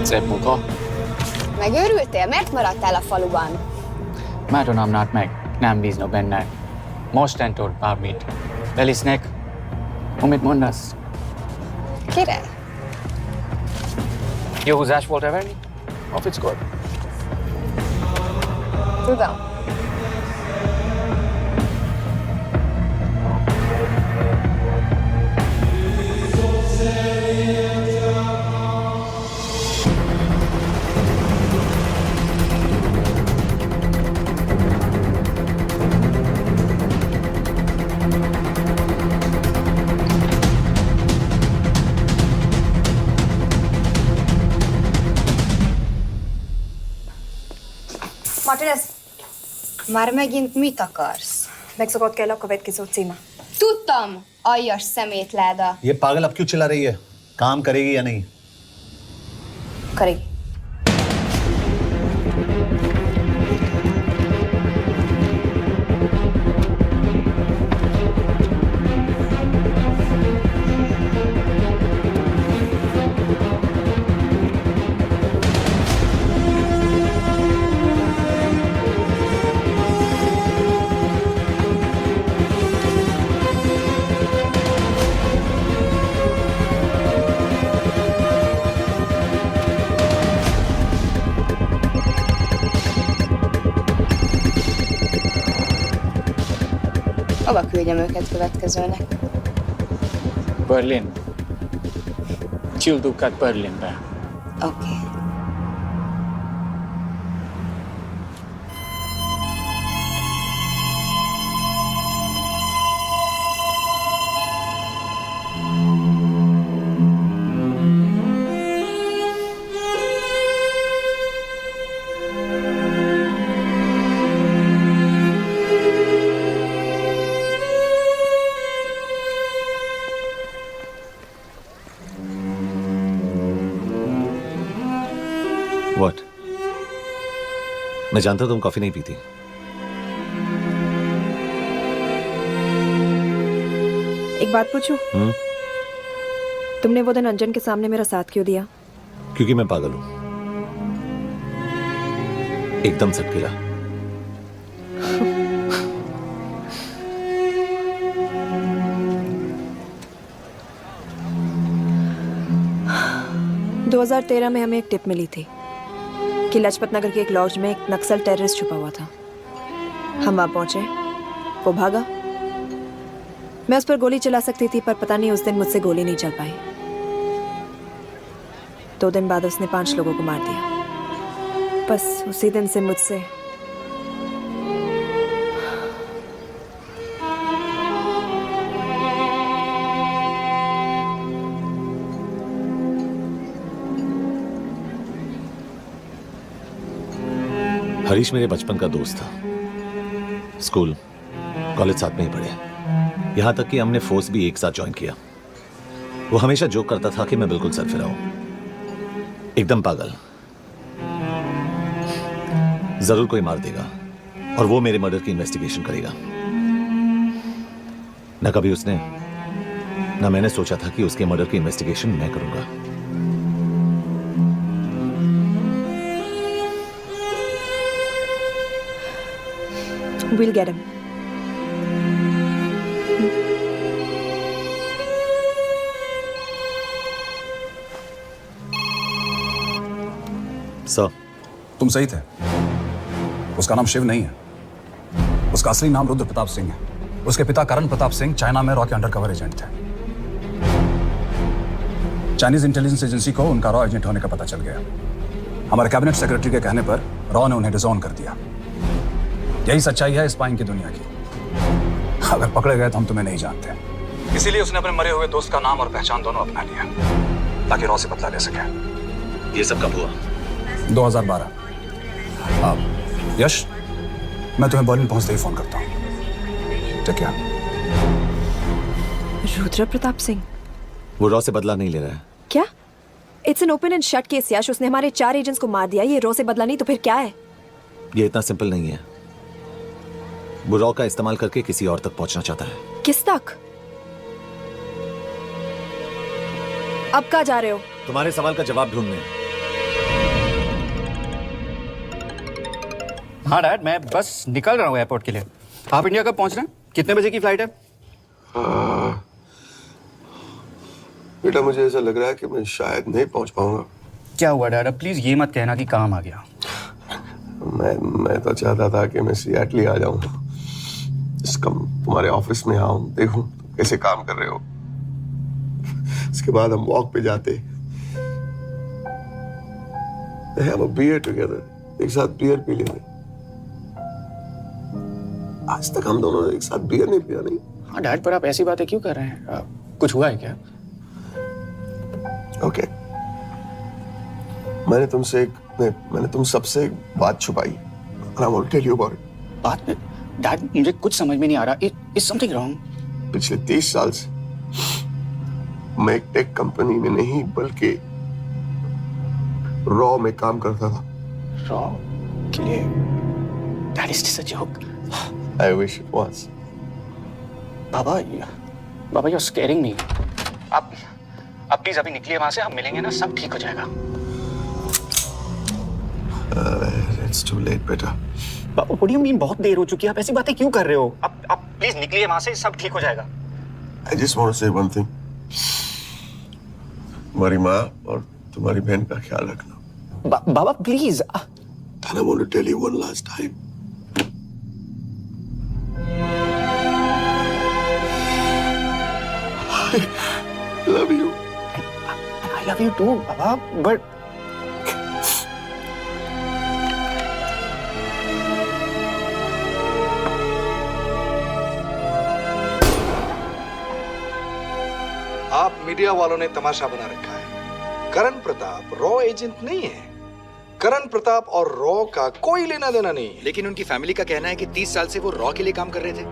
Szép munka. Megőrültél? Miért maradtál a faluban? Mátonom nát meg, nem bíznak benned. Mostantól bármit. Elisnek, amit mondasz. Király? Jó húzás volt everni? A fickod? Tudom. Martinez, Már megint mit akarsz? megszokott kell a következő címe. Tudtam, aljas szemétláda. ये पागल अब क्यों चिल्ला रही है? काम करेगी या नहीं? करेगी। Hova küldjem őket következőnek? Berlin. Küldőket Berlinbe. Oké. What? मैं जानता तुम कॉफी नहीं पीती। एक बात पूछूं? तुमने वो दिन अंजन के सामने मेरा साथ क्यों दिया? क्योंकि मैं पागल हूं, एकदम सटकेला। – 2013 में हमें एक टिप मिली थी कि लाजपत नगर के एक लॉज में एक नक्सल टेररिस्ट छुपा हुआ था। हम वहां पहुंचे, वो भागा। मैं उस पर गोली चला सकती थी, पर पता नहीं उस दिन मुझसे गोली नहीं चल पाई। 2 दिन बाद उसने 5 लोगों को मार दिया। बस उसी दिन से मुझसे हरीश मेरे बचपन का दोस्त था। स्कूल कॉलेज साथ में ही पढ़े, यहां तक कि हमने फोर्स भी एक साथ ज्वाइन किया। वो हमेशा जोक करता था कि मैं बिल्कुल सरफिरा हूं, एकदम पागल। जरूर कोई मार देगा और वो मेरे मर्डर की इन्वेस्टिगेशन करेगा। न कभी उसने न मैंने सोचा था कि उसके मर्डर की इन्वेस्टिगेशन मैं करूंगा। We'll get him. सर, तुम सही थे। उसका नाम शिव नहीं है, उसका असली नाम रुद्र प्रताप सिंह है। उसके पिता करण प्रताप सिंह चाइना में रॉ के अंडरकवर एजेंट थे। चाइनीज इंटेलिजेंस एजेंसी को उनका रॉ एजेंट होने का पता चल गया। हमारे कैबिनेट सेक्रेटरी के कहने पर रॉ ने उन्हें डिसऑन कर दिया। यही सच्चाई है स्पाइंग की दुनिया की। अगर पकड़े गए तो हम तुम्हें नहीं जानते, इसीलिए उसने अपने मरे हुए दोस्त का नाम और पहचान दोनों अपना लिया ताकि रॉ से बदला ले सके। ये सब कब हुआ? 2012। यश, मैं तुम्हें बर्लिन पहुंचते ही फोन करता हूं। ठीक है। रुद्र प्रताप सिंह वो रॉ से बदला नहीं ले रहा है। क्या? It's an open and shut case Yash. उसने हमारे 4 एजेंट्स को मार दिया। ये रॉ से बदला नहीं तो फिर क्या है? ये इतना सिंपल नहीं है। वो रॉ का इस्तेमाल करके किसी और तक पहुंचना चाहता है। किस तक? अब कहाँ जा रहे हो? तुम्हारे सवाल का जवाब ढूंढने। हाँ डैड, मैं बस निकल रहा हूँ एयरपोर्ट के लिए। आप इंडिया कब पहुंच रहे हैं? कितने बजे की फ्लाइट है? बेटा, मुझे ऐसा लग रहा है कि मैं शायद नहीं पहुंच पाऊंगा। क्या हुआ डैड? अब प्लीज ये मत कहना कि काम आ गया। मैं तो चाहता था कि मैं सियाटल ही आ जाऊं, तुम्हारे ऑफिस में आऊं, देखूं कैसे काम कर रहे हो। इसके बाद हम वॉक पे जाते, have a beer together, एक साथ बियर पी लेते। आज तक हम दोनों ने एक साथ बियर नहीं पिया। नहीं। हाँ डैड, पर आप ऐसी बातें क्यों कर रहे हैं? कुछ हुआ है क्या? ओके, मैंने तुम सबसे एक बात छुपाई। I want to tell you about it. बात में डैड, मुझे कुछ समझ में नहीं आ रहा। Is something wrong? पिछले 30 साल से मैं एक टेक कंपनी में नहीं बल्कि रॉ में काम करता था। रॉ के लिए? That is just a joke. I wish it was. Baba, you're scaring me. आप प्लीज अभी निकलिए वहां से, हम मिलेंगे ना, सब ठीक हो जाएगा। It's too late, बेटा। What do you mean बहुत देर हो चुकी है? आप ऐसी बातें क्यों कर रहे हो? आप प्लीज निकलिए वहां से, सब ठीक हो जाएगा। I just want to say one thing. तुम्हारी माँ और तुम्हारी बहन का ख्याल रखना। बाबा please. And I want to tell you one last time. I love you. I love you too, Baba, but आप मीडिया वालों ने तमाशा बना रखा है। करण प्रताप रॉ एजेंट नहीं है। करण प्रताप और रॉ का कोई लेना देना नहीं है। लेकिन उनकी फैमिली का कहना है कि 30 साल से वो रॉ के लिए काम कर रहे थे।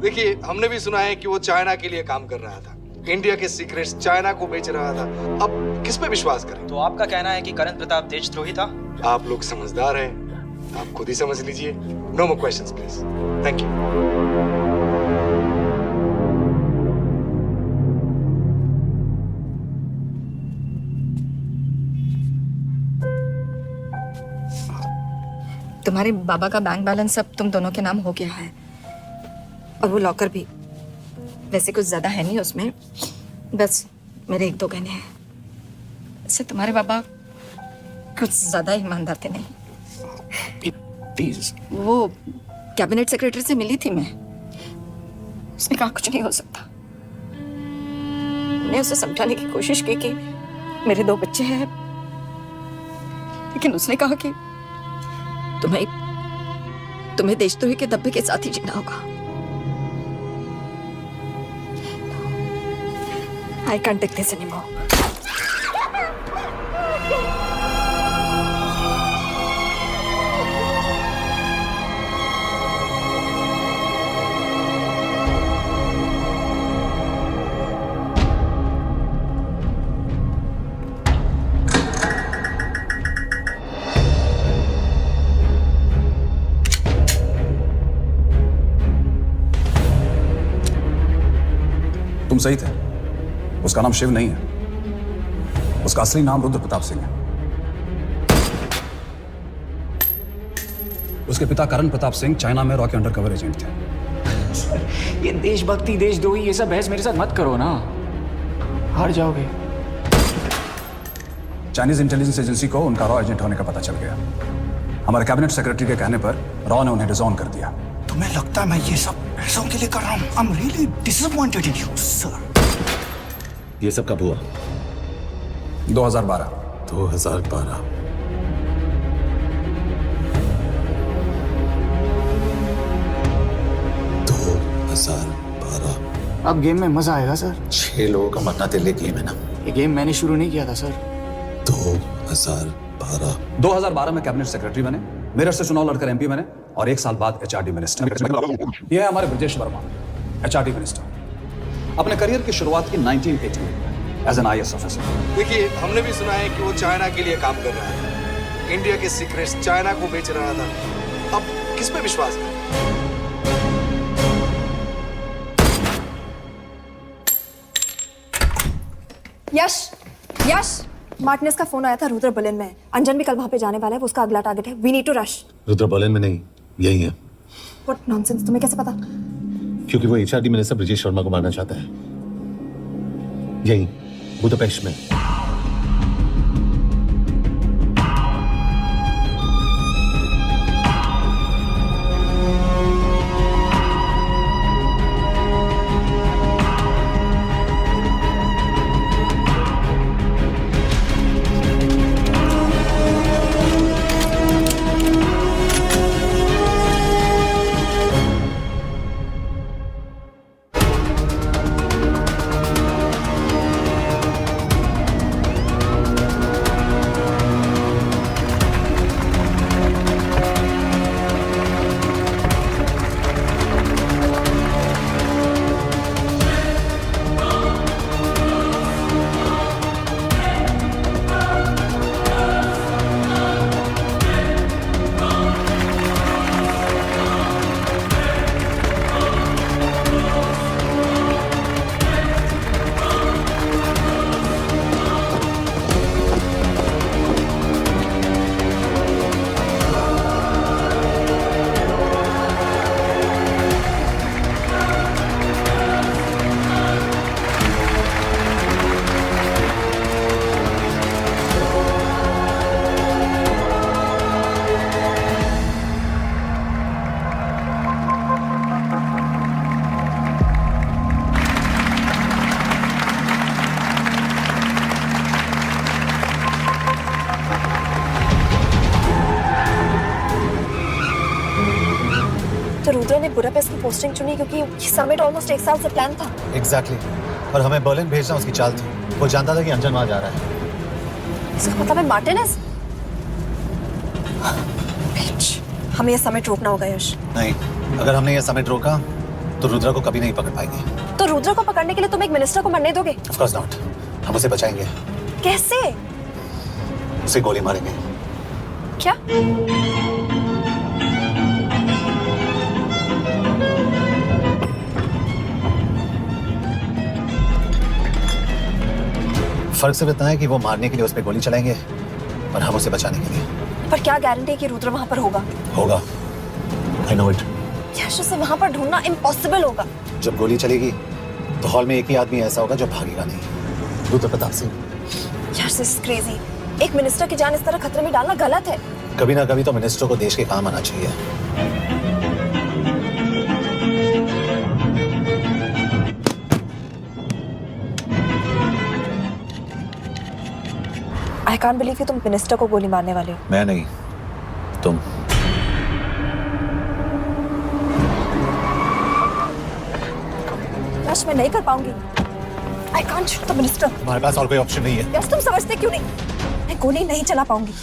देखिए, हमने भी सुना है कि वो चाइना के लिए काम कर रहा था, इंडिया के सीक्रेट्स चाइना को बेच रहा था। अब किस पे विश्वास करें? तो आपका कहना है कि करण प्रताप देशद्रोही था? आप लोग समझदार हैं, आप खुद ही समझ लीजिए। No more questions please. Thank you. तुम्हारे बाबा का बैंक बैलेंस अब तुम दोनों के नाम हो गया है, और वो लॉकर भी। वैसे कुछ ज्यादा है नहीं उसमें, बस मेरे 1-2 गहने हैं। वैसे तुम्हारे बाबा कुछ ज्यादा ईमानदार थे नहीं। प्लीज। वो कैबिनेट सेक्रेटरी से मिली थी मैं, उसने कहा कुछ नहीं हो सकता। मैंने उसे समझाने की कोशिश की कि मेरे 2 बच्चे हैं, लेकिन उसने कहा कि तुम्हें देशद्रोही के दब्बे के साथ ही जीना होगा। I can't take this anymore. तुम सही थे। उसका नाम शिव नहीं है, उसका असली नाम रुद्र प्रताप सिंह है। उसके पिता करण प्रताप सिंह चाइना में रॉ के अंडरकवर एजेंट थे। ये देशभक्ति देशद्रोही ये सब बहस मेरे साथ मत करो ना, हार जाओगे। चाइनीज इंटेलिजेंस एजेंसी को उनका रॉ एजेंट होने का पता चल गया। हमारे कैबिनेट सेक्रेटरी के कहने पर रॉ ने उन्हें डिसऑन कर दिया। तुम्हें लगता है मैं ये सब पैसों के लिए कर रहा हूँ? आई am really disappointed in you sir. ये सब कब हुआ? 2012। 2012। अब गेम में मजा आएगा सर। 6 लोगों का मरना दिल्ली गेम है ना। ये गेम मैंने शुरू नहीं किया था सर। 2012। 2012 में कैबिनेट सेक्रेटरी बने, मेरठ से चुनाव लड़कर एमपी बने और 1 साल बाद एचआरडी मिनिस्टर। यह है हमारे ब्रजेश वर्मा, एचआरडी मिनिस्टर। अपने करियर की शुरुआत की 1980 में एज एन आईएएस ऑफिसर। देखिए, हमने भी सुना है कि वो चाइना के लिए काम कर रहा है, इंडिया के सीक्रेट्स चाइना को बेच रहा था। अब किस पे विश्वास है? यश, मार्टिनेज का फोन आया था रुद्र बर्लिन में। अंजन भी कल वहां पे जाने वाला है, वो उसका अगला टारगेट है। We need to rush. Rudra Berlin में नहीं, यही है। व्हाट नॉनसेंस, तुम्हें कैसे पता? क्योंकि वो एचआरडी मिनिस्टर ब्रजेश वर्मा को मारना चाहता है, यही बुदापेस्ट में। रुद्र ने बुडापेस्ट की पोस्टिंग चुनी क्योंकि ये समिट ऑलमोस्ट 1 साल से प्लान था। एग्जैक्टली। और हमें बर्लिन भेजना उसकी चाल थी। वो जानता था कि अंजन वहां जा रहा है। इसका मतलब है मार्टिनेज। हमें ये समिट रोकना होगा यश। नहीं, अगर हमने ये समिट रोका तो रुद्र को कभी नहीं पकड़ पाएंगे। तो रुद्र को पकड़ने के लिए तुम एक मिनिस्टर को मरने दोगे? Of course not. हम उसे बचाएंगे। कैसे? उसे गोली मारेंगे। क्या? फर्क सिर्फ इतना है कि वो मारने के लिए उस पर गोली चलाएंगे और हम उसे बचाने के लिए। पर क्या गारंटी है कि रुद्र वहां पर होगा? होगा, आई नो इट। यश, उसे वहां पर ढूंढना इम्पॉसिबल होगा। जब गोली चलेगी तो हॉल में एक ही आदमी ऐसा होगा जो भागेगा नहीं, रुद्र प्रताप सिंह। यश, दिस इज क्रेजी। एक मिनिस्टर की जान इस तरह खतरे में डालना गलत है। कभी ना कभी तो मिनिस्टर को देश के काम आना चाहिए। आई कांट बिलीव कि तुम मिनिस्टर को गोली मारने वाले हो। मैं नहीं, तुम। यश, मैं नहीं कर पाऊंगी। I can't shoot the minister. हमारे पास और कोई ऑप्शन नहीं है। यश, तुम समझते क्यों नहीं? मैं गोली नहीं चला पाऊंगी।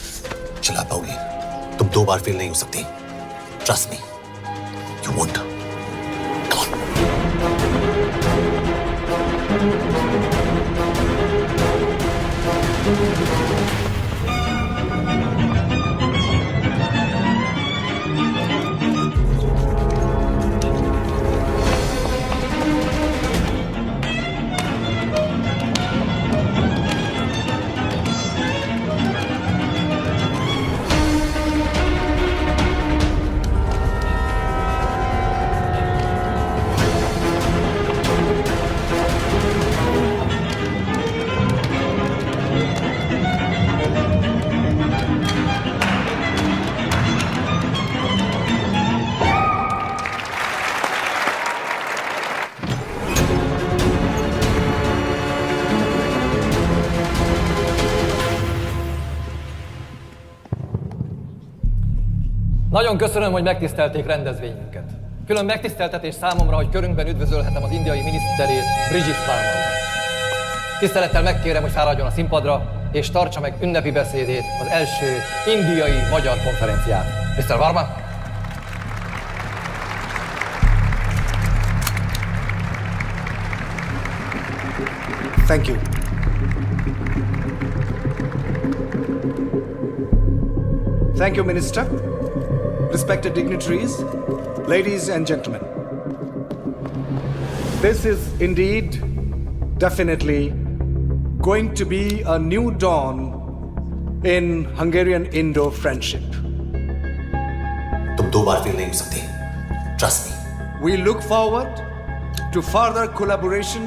चला पाओगी, तुम 2 बार फेल नहीं हो सकती। Trust me, you won't. Nagyon köszönöm, hogy megtisztelték rendezvényünket. Külön megtiszteltetés számomra, hogy körünkben üdvözölhetem az indiai miniszterét, Brigitte Varma. Tisztelettel megkérem, hogy fáradjon a színpadra, és tartsa meg ünnepi beszédét az első indiai-magyar konferencián. Mr. Varma? Thank you. Thank you, Minister. Respected dignitaries, ladies and gentlemen. This is indeed, definitely, going to be a new dawn in Hungarian-Indo friendship. तुम 2 बार fail नहीं हो सकती। Trust me. We look forward to further collaboration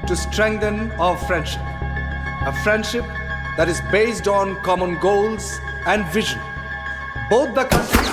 to strengthen our friendship. A friendship that is based on common goals and vision. Both the countries.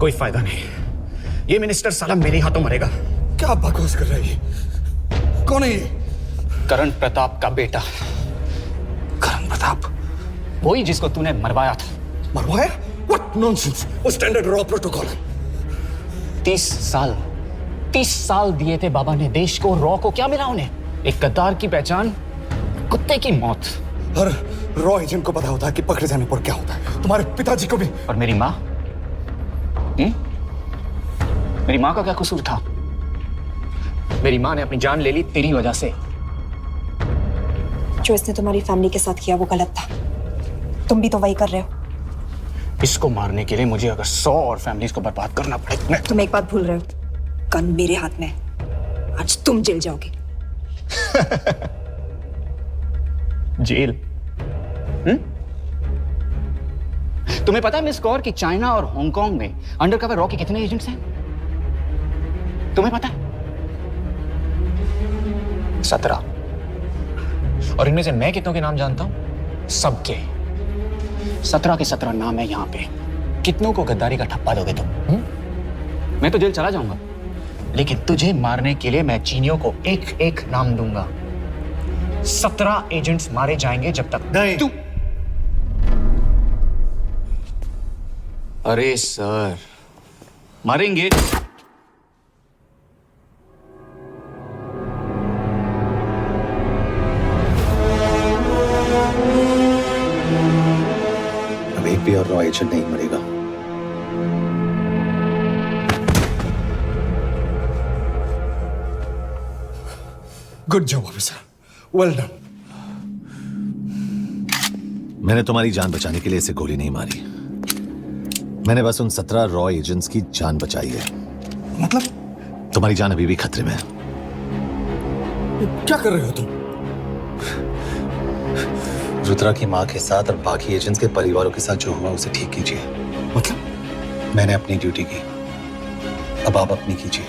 कोई फायदा नहीं। ये minister साला मेरे हाथों मरेगा। क्या बकवास कर रही है? कौन है ये? करण प्रताप का बेटा। करण प्रताप? वही जिसको तूने मरवाया था। मरवाया? What nonsense! वो स्टैंडर्ड रॉ प्रोटोकॉल है। 30 साल दिए थे बाबा ने देश को। रॉ को क्या मिला उन्हें? एक गद्दार की पहचान, कुत्ते की मौत। हर रॉ एजेंट को पता होता है कि पकड़े जाने पर क्या होता है। तुम्हारे पिताजी को भी। और मेरी माँ? मेरी माँ का क्या कसूर था? मेरी माँ ने अपनी जान ले ली तेरी वजह से। जो इसने तुम्हारी फैमिली के साथ किया वो गलत था। तुम भी तो वही कर रहे हो। इसको मारने के लिए मुझे अगर 100 और फैमिलीज को बर्बाद करना पड़े। तुम एक बात भूल रहे हो, गन मेरे हाथ में है। आज तुम जेल जाओगे। जेल? तुम्हें पता है मिस कौर कि चाइना और हांगकांग में अंडरकवर रॉ के कितने एजेंट्स हैं? तुम्हें पता है? 17। और इनमें से मैं कितनों के नाम जानता हूं? सबके। 17 के 17 नाम है यहां पे। कितनों को गद्दारी का ठप्पा दोगे तुम? मैं तो जेल चला जाऊंगा, लेकिन तुझे मारने के लिए मैं चीनियों को एक एक नाम दूंगा। 17 एजेंट्स मारे जाएंगे जब तक नहीं। तू। अरे सर, मारेंगे। अब एक भी और रॉ एजेंट नहीं मरेगा। Good job officer, well done. मैंने तुम्हारी जान बचाने के लिए इसे गोली नहीं मारी। मैंने बस उन 17 रॉ एजेंट्स की जान बचाई है। मतलब? तुम्हारी जान अभी भी खतरे में है। क्या कर रहे हो तुम? रुद्रा की माँ के साथ और बाकी एजेंट्स के परिवारों के साथ जो हुआ उसे ठीक कीजिए। मतलब? मैंने अपनी ड्यूटी की, अब आप अपनी कीजिए।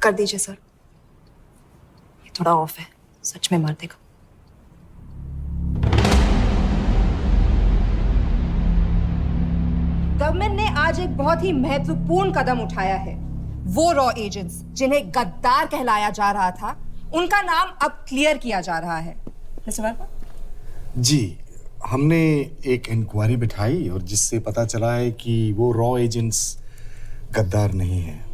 कर दीजिए सर, ये थोड़ा ऑफ है, सच में मार देगा। गवर्नमेंट ने आज एक बहुत ही महत्वपूर्ण कदम उठाया है। वो रॉ एजेंट्स जिन्हें गद्दार कहलाया जा रहा था, उनका नाम अब क्लियर किया जा रहा है। मिस्टर वर्मा? जी, हमने एक इंक्वायरी बिठाई और जिससे पता चला है कि वो रॉ एजेंट्स गद्दार नहीं हैं।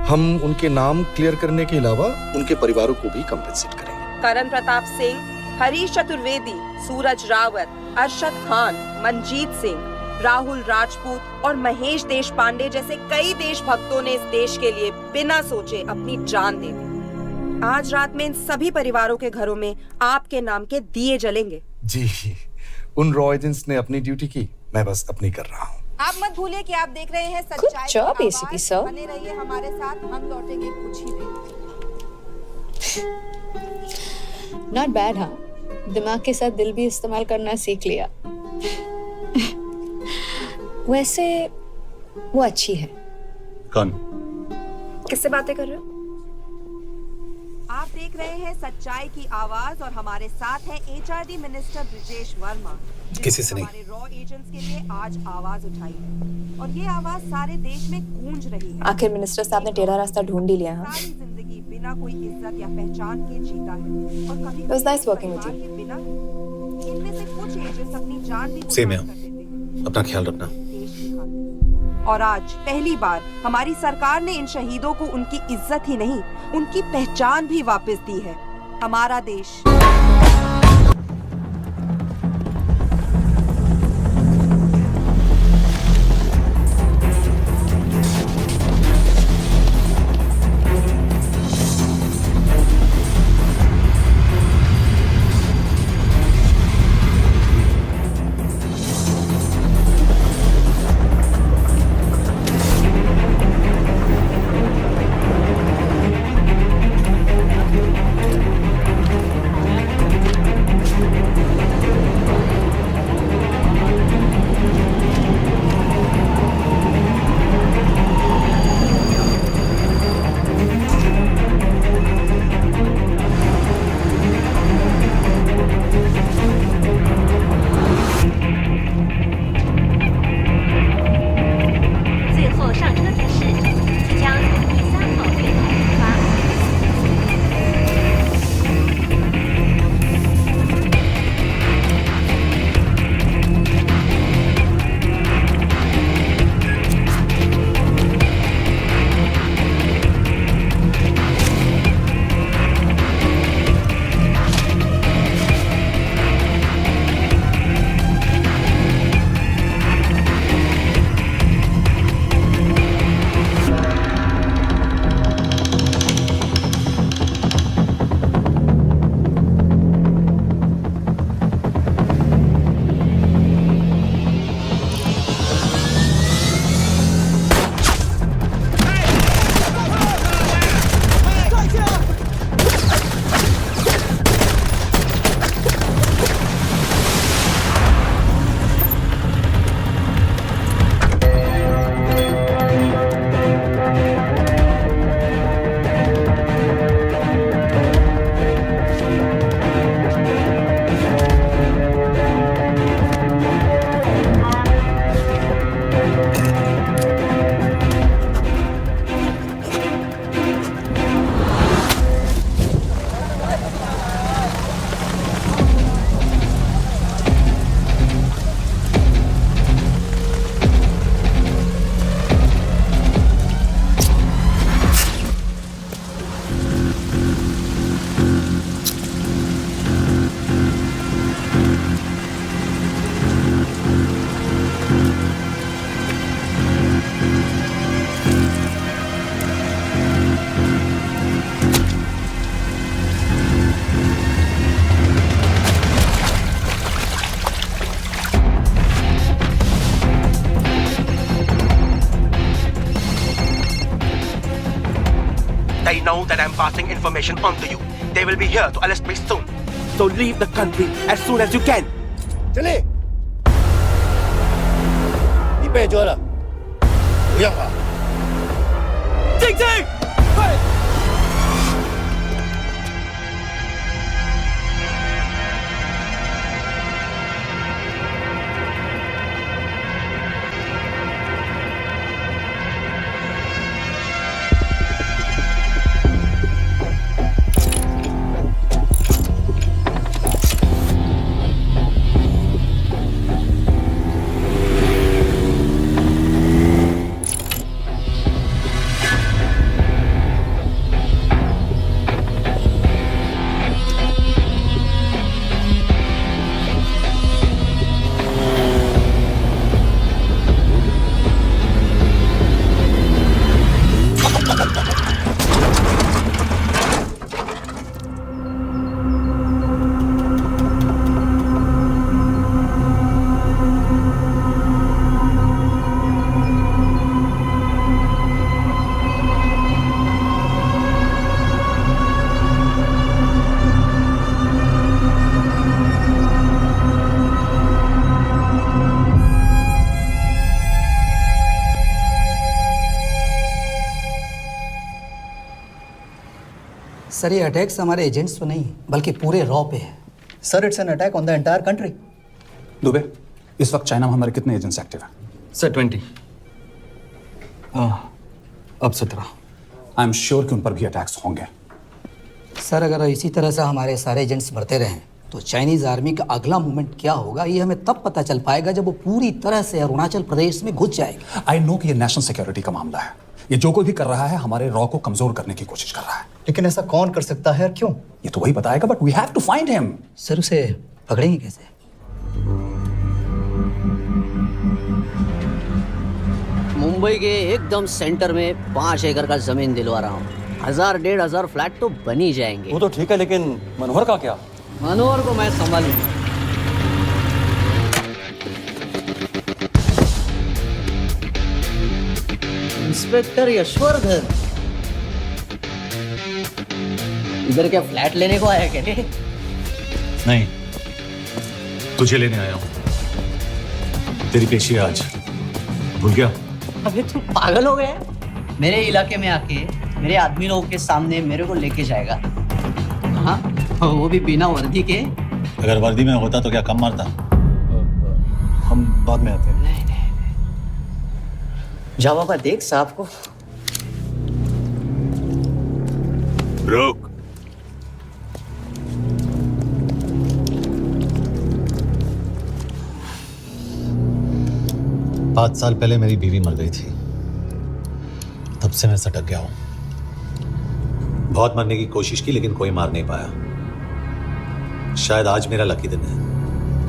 हम उनके नाम क्लियर करने के अलावा उनके परिवारों को भी कंपेंसेट करेंगे। करण प्रताप सिंह, हरीश चतुर्वेदी, सूरज रावत, अरशद खान, मनजीत सिंह, राहुल राजपूत और महेश देशपांडे जैसे कई देशभक्तों ने इस देश के लिए बिना सोचे अपनी जान दे दी। आज रात में इन सभी परिवारों के घरों में आपके नाम के दिए जलेंगे। जी, उन रॉ एजेंट्स ने अपनी ड्यूटी की, मैं बस अपनी कर रहा हूँ। आप मत भूलिए कि आप देख रहे हैं सच्चाई की job, आवाज। ACP sir. बने रहिए हमारे साथ, हम लौटेंगे कुछ ही देर। Not bad. हाँ, दिमाग के साथ दिल भी इस्तेमाल करना सीख लिया। वैसे वो अच्छी है। कौन? किससे बातें कर रहे हो? आप देख रहे हैं सच्चाई की आवाज और हमारे साथ है एचआरडी मिनिस्टर ब्रिजेश वर्मा। किसी से नहीं। हमारे रॉ एजेंट्स के लिए आज आवाज उठाई है और ये आवाज सारे देश में गूंज रही है। आखिर मिनिस्टर साहब ने टेढ़ा रास्ता ढूंढ ही लिया। सारी जिंदगी बिना कोई इज्जत या पहचान के जीता है और कभी It was nice working with you. के बिना इनमें से कुछ एजेंट्स अपनी जान भी सेम कुर्बान है। कर देते हैं अपना ख्याल रखना। देश की खातिर। और आज पहली बार हमारी सरकार ने इन शहीदों को उनकी इज्जत ही नहीं, उनकी पहचान भी वापस दी है। हमारा देश They know that I'm passing information on to you. They will be here to arrest me soon. So leave the country as soon as you can. चले. 你被捉了，不要跑。静静，快！ सर ये अटैक्स हमारे एजेंट्स पे नहीं बल्कि पूरे रॉ पे है। Sir it's an attack on the entire country. Dubey, इस वक्त चाइना में हमारे कितने एजेंट्स एक्टिव हैं? सर 20। अब 17। आई एम श्योर कि उन पर भी अटैक्स होंगे। सर अगर इसी तरह से हमारे सारे एजेंट्स बढ़ते रहें तो चाइनीज आर्मी का अगला मूवमेंट क्या होगा ये हमें तब पता चल पाएगा जब वो पूरी तरह से अरुणाचल प्रदेश में घुस जाएगा। आई नो कि ये नेशनल सिक्योरिटी का मामला है। ये जो कोई भी कर रहा है हमारे रॉ को कमजोर करने की कोशिश कर रहा है। लेकिन ऐसा कौन कर सकता है और क्यों? ये तो वही बताएगा, but we have to find him. Sir उसे पकड़ेंगे कैसे? मुंबई के एकदम सेंटर में 5 एकड़ का जमीन दिलवा रहा हूँ। 1000-1500 फ्लैट तो बन ही जाएंगे। वो तो ठीक है, लेकिन मनोहर का क्या? मनोहर को मैं संभालूंगा। इंस्पेक्टर यशवर्धन, इधर क्या फ्लैट लेने को आया क्या? नहीं, तुझे लेने आया हूं। तेरी पेशी आज भूल गया? अबे तू पागल हो गया? मेरे इलाके में आके मेरे आदमी लोगों के सामने मेरे को लेके जाएगा? हाँ, वो भी बिना वर्दी के। अगर वर्दी में होता तो क्या कम मारता? हम बाद में आते हैं। नहीं। जा बाबा, देख साहब को। रुक। पाँच साल पहले मेरी बीवी मर गई थी, तब से मैं सटक गया हूं। बहुत मरने की कोशिश की लेकिन कोई मार नहीं पाया। शायद आज मेरा लकी दिन है।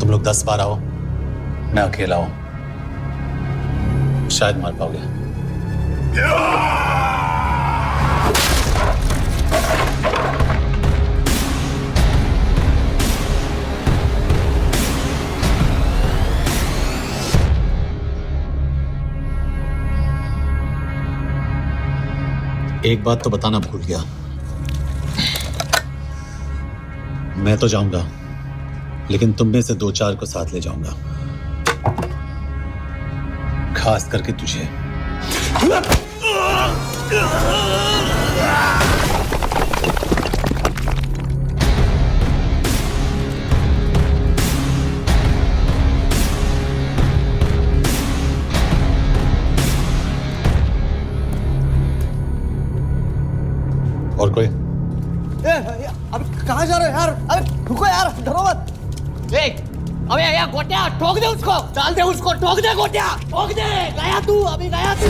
तुम लोग 10 बार आओ, मैं अकेला हूं, शायद मार पाओगे। एक बात तो बताना भूल गया, मैं तो जाऊंगा लेकिन तुम में से 2-4 को साथ ले जाऊंगा, खास करके तुझे। और कोई? अब कहाँ जा रहे हो यार? अबे रुको यार, डरो मत। देख, अबे यार गोटिया, ठोक दे उसको, डाल दे उसको, ठोक दे गोटिया, ठोक दे। गया तू, अभी गया तू।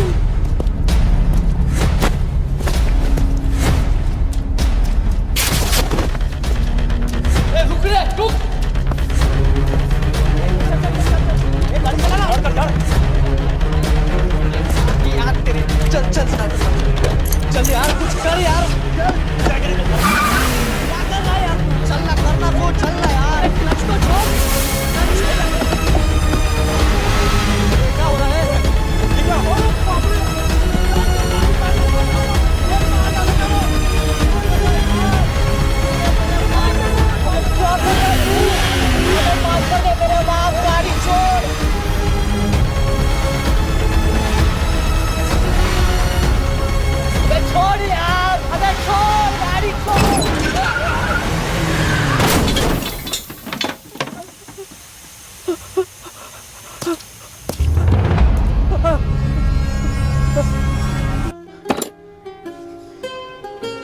रुक रे, रुक। गाड़ी चला ना। यार तेरे, चल यार, कुछ कर यार। क्या कर रहा है यार? चलना करना वो, चलना यार। क्लच को छोड़। क्या हो रहा है? क्या हो रहा है?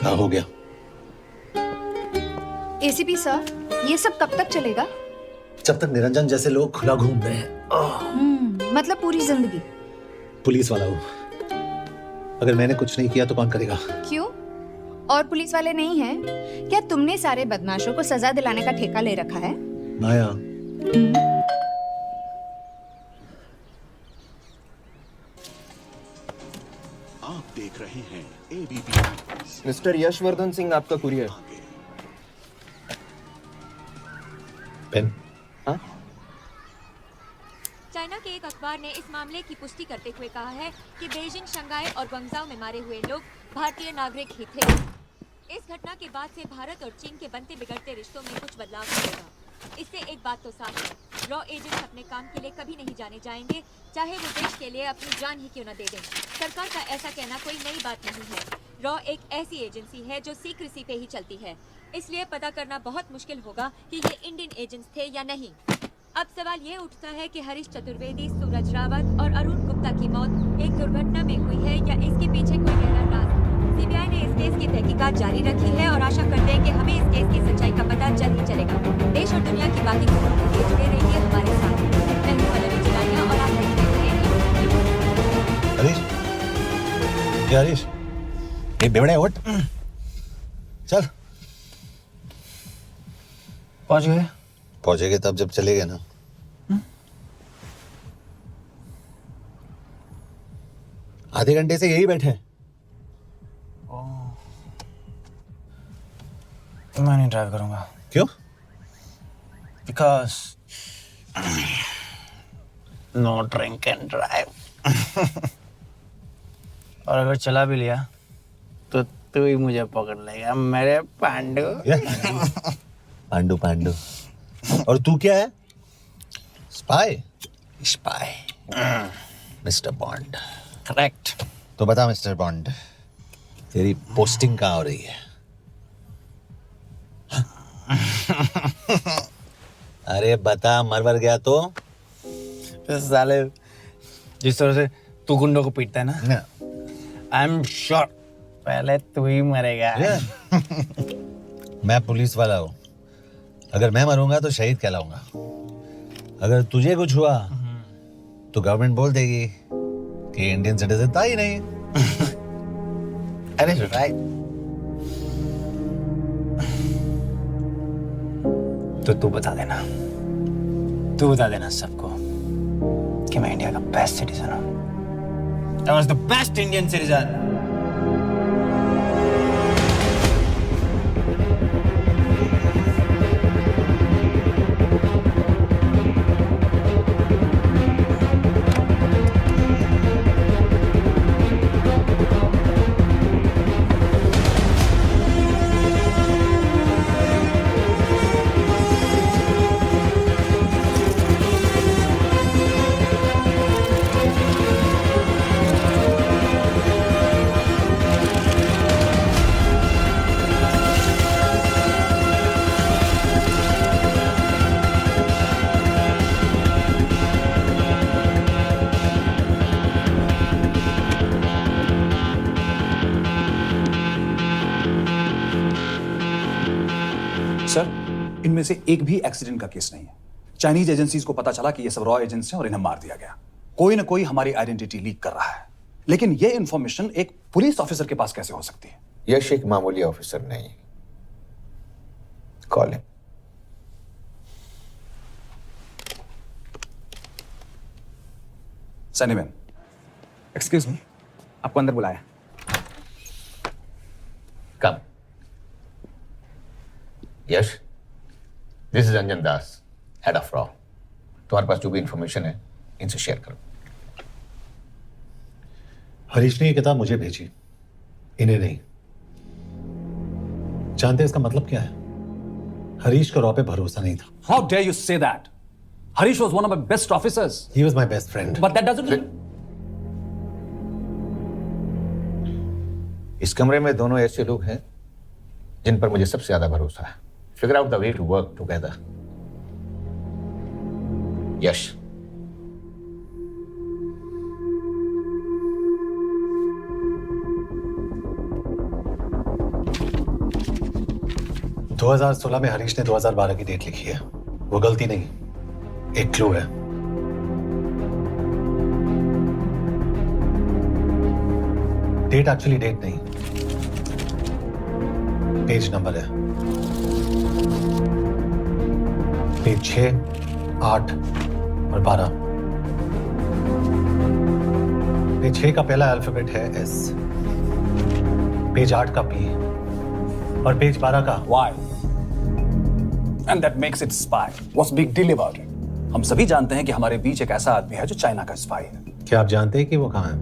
हाँ हो गया। एसीपी सर, ये सब कब तक चलेगा? जब तक निरंजन जैसे लोग खुला घूम रहे हैं। मतलब पूरी जिंदगी? पुलिस वाला हूँ, अगर मैंने कुछ नहीं किया तो कौन करेगा? क्यों? और पुलिस वाले नहीं हैं? क्या तुमने सारे बदमाशों को सजा दिलाने का ठेका ले रखा है? माया, आप देख रहे हैं एबीपी। मिस्टर यशवर्धन सिंह, आपका कुरियर। पेन। हाँ? चाइना के एक अखबार ने इस मामले की पुष्टि करते हुए कहा है कि बीजिंग, शंघाई और ग्वांगझाओ में मारे हुए लोग भारतीय नागरिक ही थे। इस घटना के बाद से भारत और चीन के बनते बिगड़ते रिश्तों में कुछ बदलाव होगा। इससे एक बात तो साफ है, रॉ एजेंट्स अपने काम के लिए कभी नहीं जाने जाएंगे, चाहे वो देश के लिए अपनी जान ही क्यों न दे दें। सरकार का ऐसा कहना कोई नई बात नहीं है। रॉ एक ऐसी एजेंसी है जो सीक्रेसी पे ही चलती है, इसलिए पता करना बहुत मुश्किल होगा कि ये इंडियन एजेंट्स थे या नहीं। अब सवाल ये उठता है कि हरीश चतुर्वेदी, सूरज रावत और अरुण गुप्ता की मौत एक दुर्घटना में हुई है या इसके पीछे कोई गहरा राज। सीबीआई ने इस केस की तहकीकात जारी रखी है और आशा करते हैं कि हमें इस केस की सच्चाई का पता जल्द ही चलेगा। देश और दुनिया की बाकी खबरों के लिए जुड़े रहिए हमारे साथ। मैं हूं पल्लवी चिरानिया और आप देख रहे हैं हरीश, क्या हरीश? ये बेवड़ा है, उठ। चल। पहुंच गए? पहुंचेंगे तब जब चले गए ना। आधे घंटे से यही बैठे हैं। मैं नहीं ड्राइव करूंगा। क्यों? Because no drink and drive. और अगर चला भी लिया तो तू ही मुझे पकड़ लेगा, मेरे पांडू। पांडू पांडू। और तू क्या है? Spy? Spy. Mister bond. Correct. तो बता मिस्टर बॉन्ड, तेरी पोस्टिंग कहाँ हो रही है? अरे बता, मरवर गया तो? साले, जिस तरह से तू गुंडों को पीटता है ना, आई एम श्योर पहले तू ही मरेगा। मैं पुलिस वाला हूँ, अगर मैं मरूंगा तो शहीद कहलाऊंगा। अगर तुझे कुछ हुआ तो गवर्नमेंट बोल देगी कि इंडियन सिटीजन था ही नहीं। अरे राइट। तो तू बता देना सबको कि मैं इंडिया का बेस्ट सिटीजन हूँ। I was the best Indian citizen. Sir, इनमें से एक भी एक्सीडेंट का केस नहीं है। चाइनीज एजेंसीज को पता चला कि ये सब रॉ एजेंट्स हैं और इन्हें मार दिया गया। कोई ना कोई हमारी आइडेंटिटी लीक कर रहा है, लेकिन ये इंफॉर्मेशन एक पुलिस ऑफिसर के पास कैसे हो सकती है? यश एक मामूली ऑफिसर नहीं। Call him. Sunny man, excuse me, आपको अंदर बुलाया। Come. Yash, this is Anjan Das, head of रॉ। तुम्हारे पास जो भी इंफॉर्मेशन है इनसे शेयर करो। हरीश ने ये किताब मुझे भेजी, इन्हें नहीं। जानते हैं इसका मतलब क्या है? हरीश को रॉ पे भरोसा नहीं था। How dare you say that? Harish was one of my best officers. He was my best friend. But that doesn't. इस कमरे में दोनों ऐसे लोग हैं जिन पर मुझे सबसे ज्यादा भरोसा है। Figure out the way to work together. यश, 2016 में हरीश ने 2012 की डेट लिखी है। वो गलती नहीं, एक क्लू है। डेट एक्चुअली डेट नहीं, पेज नंबर है। पेज 6, 8 और 12। पेज 6 का पहला अल्फाबेट है S, पेज 8 का P और पेज 12 का Y. And that makes it spy. What's big deal about it? हम सभी जानते हैं कि हमारे बीच एक ऐसा आदमी है जो चाइना का स्पाई है। क्या आप जानते हैं कि वो कहाँ है?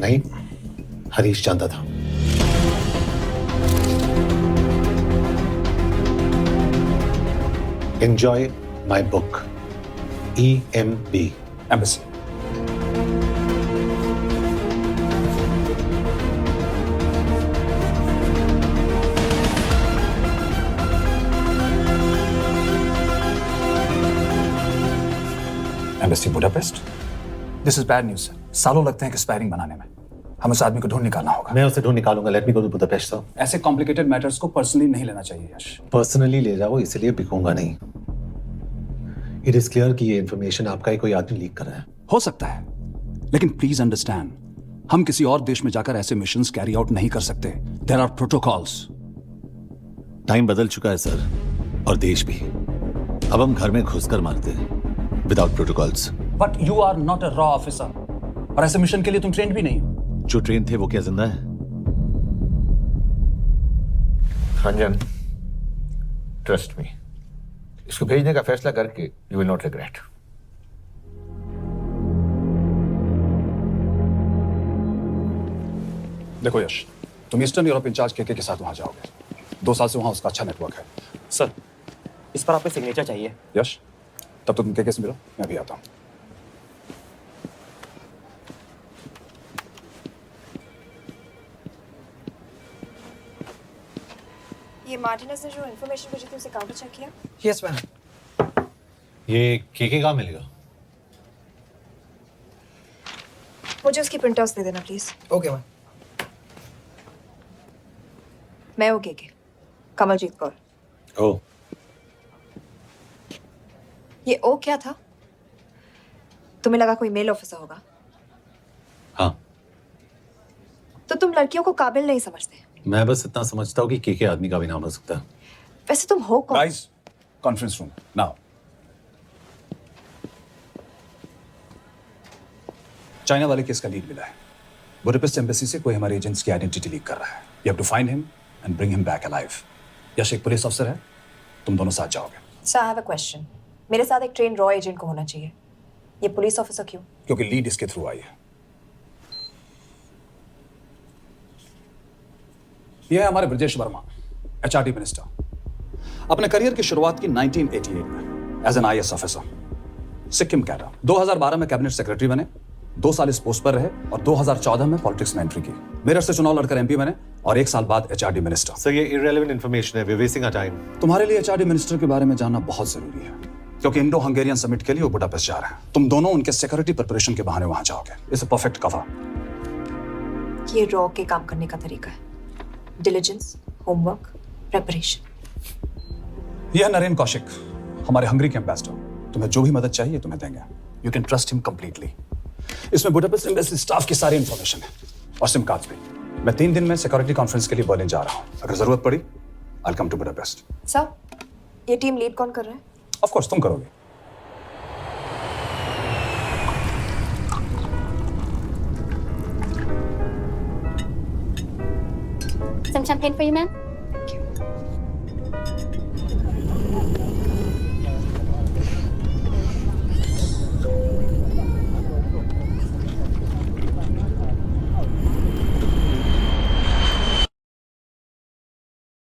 नहीं, हरीश जानता था। Enjoy my book. EMB. Embassy. Embassy Budapest. This is bad news, sir. सालों लगते हैं एक्सपायरिंग बनाने में। हमें उस आदमी को ढूंढ निकालना होगा। मैं उसे ढूंढ निकालूंगा। Let me go to Budapest sir. ऐसे कॉम्प्लिकेटेड मैटर्स को पर्सनली नहीं लेना चाहिए यश। पर्सनली ले जाओ, इसलिए बिकूंगा नहीं। इट इज क्लियर कि ये इंफॉर्मेशन आपका ही कोई आदमी लीक कर रहा है। हो सकता है, लेकिन प्लीज अंडरस्टैंड, हम किसी और देश में जाकर ऐसे मिशंस कैरी आउट नहीं कर सकते। There are protocols. टाइम बदल चुका है सर, और देश भी। अब हम घर में घुसकर मारते हैं without protocols. But you are not a रॉ ऑफिसर, और ऐसे मिशन के लिए तुम ट्रेंड भी नहीं हो। जो ट्रेन थे वो क्या जिंदा है? रंजन, ट्रस्ट मी, इसको भेजने का फैसला करके यू विल नॉट रिग्रेट। देखो यश, तुम ईस्टर्न यूरोप इंचार्ज के साथ वहां जाओगे। 2 साल से वहां उसका अच्छा नेटवर्क है। सर, इस पर आपका सिग्नेचर चाहिए। यश, तब तो तुम के से मिलो, मैं भी आता हूं। ये मार्टिनेज ने जो इन्फॉर्मेशन भेजी थी उसे काउंटर चेक किया? Yes ma'am. ये केके कहाँ मिलेगा? मुझे उसकी प्रिंटआउट्स दे देना प्लीज। Okay ma'am. मैं हूँ केके, कमलजीत कौर। ओ, ये ओ क्या था? तुम्हें लगा कोई मेल ऑफिसर होगा? हाँ। तो तुम लड़कियों को काबिल नहीं समझते? मैं बस इतना समझता हूँ कि केके आदमी का भी नाम हो सकता है। वैसे तुम हो कौन? Guys, conference room now. China वाले केस का लीड मिला है। बुडापेस्ट एम्बेसी से कोई हमारे एजेंट्स की आइडेंटिटी लीक कर रहा है। You have to find him and bring him back alive. Yash एक पुलिस अफसर है, तुम दोनों साथ जाओगे। Sir, I have a question. मेरे साथ एक ट्रेन रॉ एजेंट को होना चाहिए। ये पुलिस ऑफिसर क्यों? क्योंकि लीड इसके थ्रू आई है। यह है हमारे ब्रजेश वर्मा, एचआरडी मिनिस्टर। अपने करियर की शुरुआत की 1988 में as an IAS officer, Sikkim cadre. 2012 में कैबिनेट सेक्रेटरी बने, 2 साल इस पोस्ट पर रहे और 2014 में पॉलिटिक्स में एंट्री की। मेरठ से चुनाव लड़कर एमपी बने और 1 साल बाद एचआरडी मिनिस्टर। सर, ये इररिलेवेंट इंफॉर्मेशन है, we are wasting our time. तुम्हारे लिए एचआरडी मिनिस्टर के बारे में जानना बहुत जरूरी है, क्योंकि इंडो हंगेरियन समिट के लिए वो बुडापेस्ट जा रहे हैं। तुम दोनों उनके सिक्योरिटी प्रिपरेशन के बहाने वहां जाओगे। It's a perfect cover. ये रॉ के काम करने का तरीका है। Diligence, homework, preparation. यह नरेन कौशिक, हमारे हंगरी के एम्बेसडर। तुम्हें जो भी मदद चाहिए तुम्हें देंगे। You can trust him completely. इसमें बुडापेस्ट एम्बेसी स्टाफ की सारी इंफॉर्मेशन है और सिम कार्ड्स भी। मैं 3 दिन में सिक्योरिटी कॉन्फ्रेंस के लिए बर्लिन जा रहा हूँ। अगर जरूरत पड़ी, आई कम टू बुडापेस्ट। सर, ये टीम लीड कौन कर रहा है? ऑफ कोर्स तुम करोगे। Some champagne for you, ma'am? Thank you.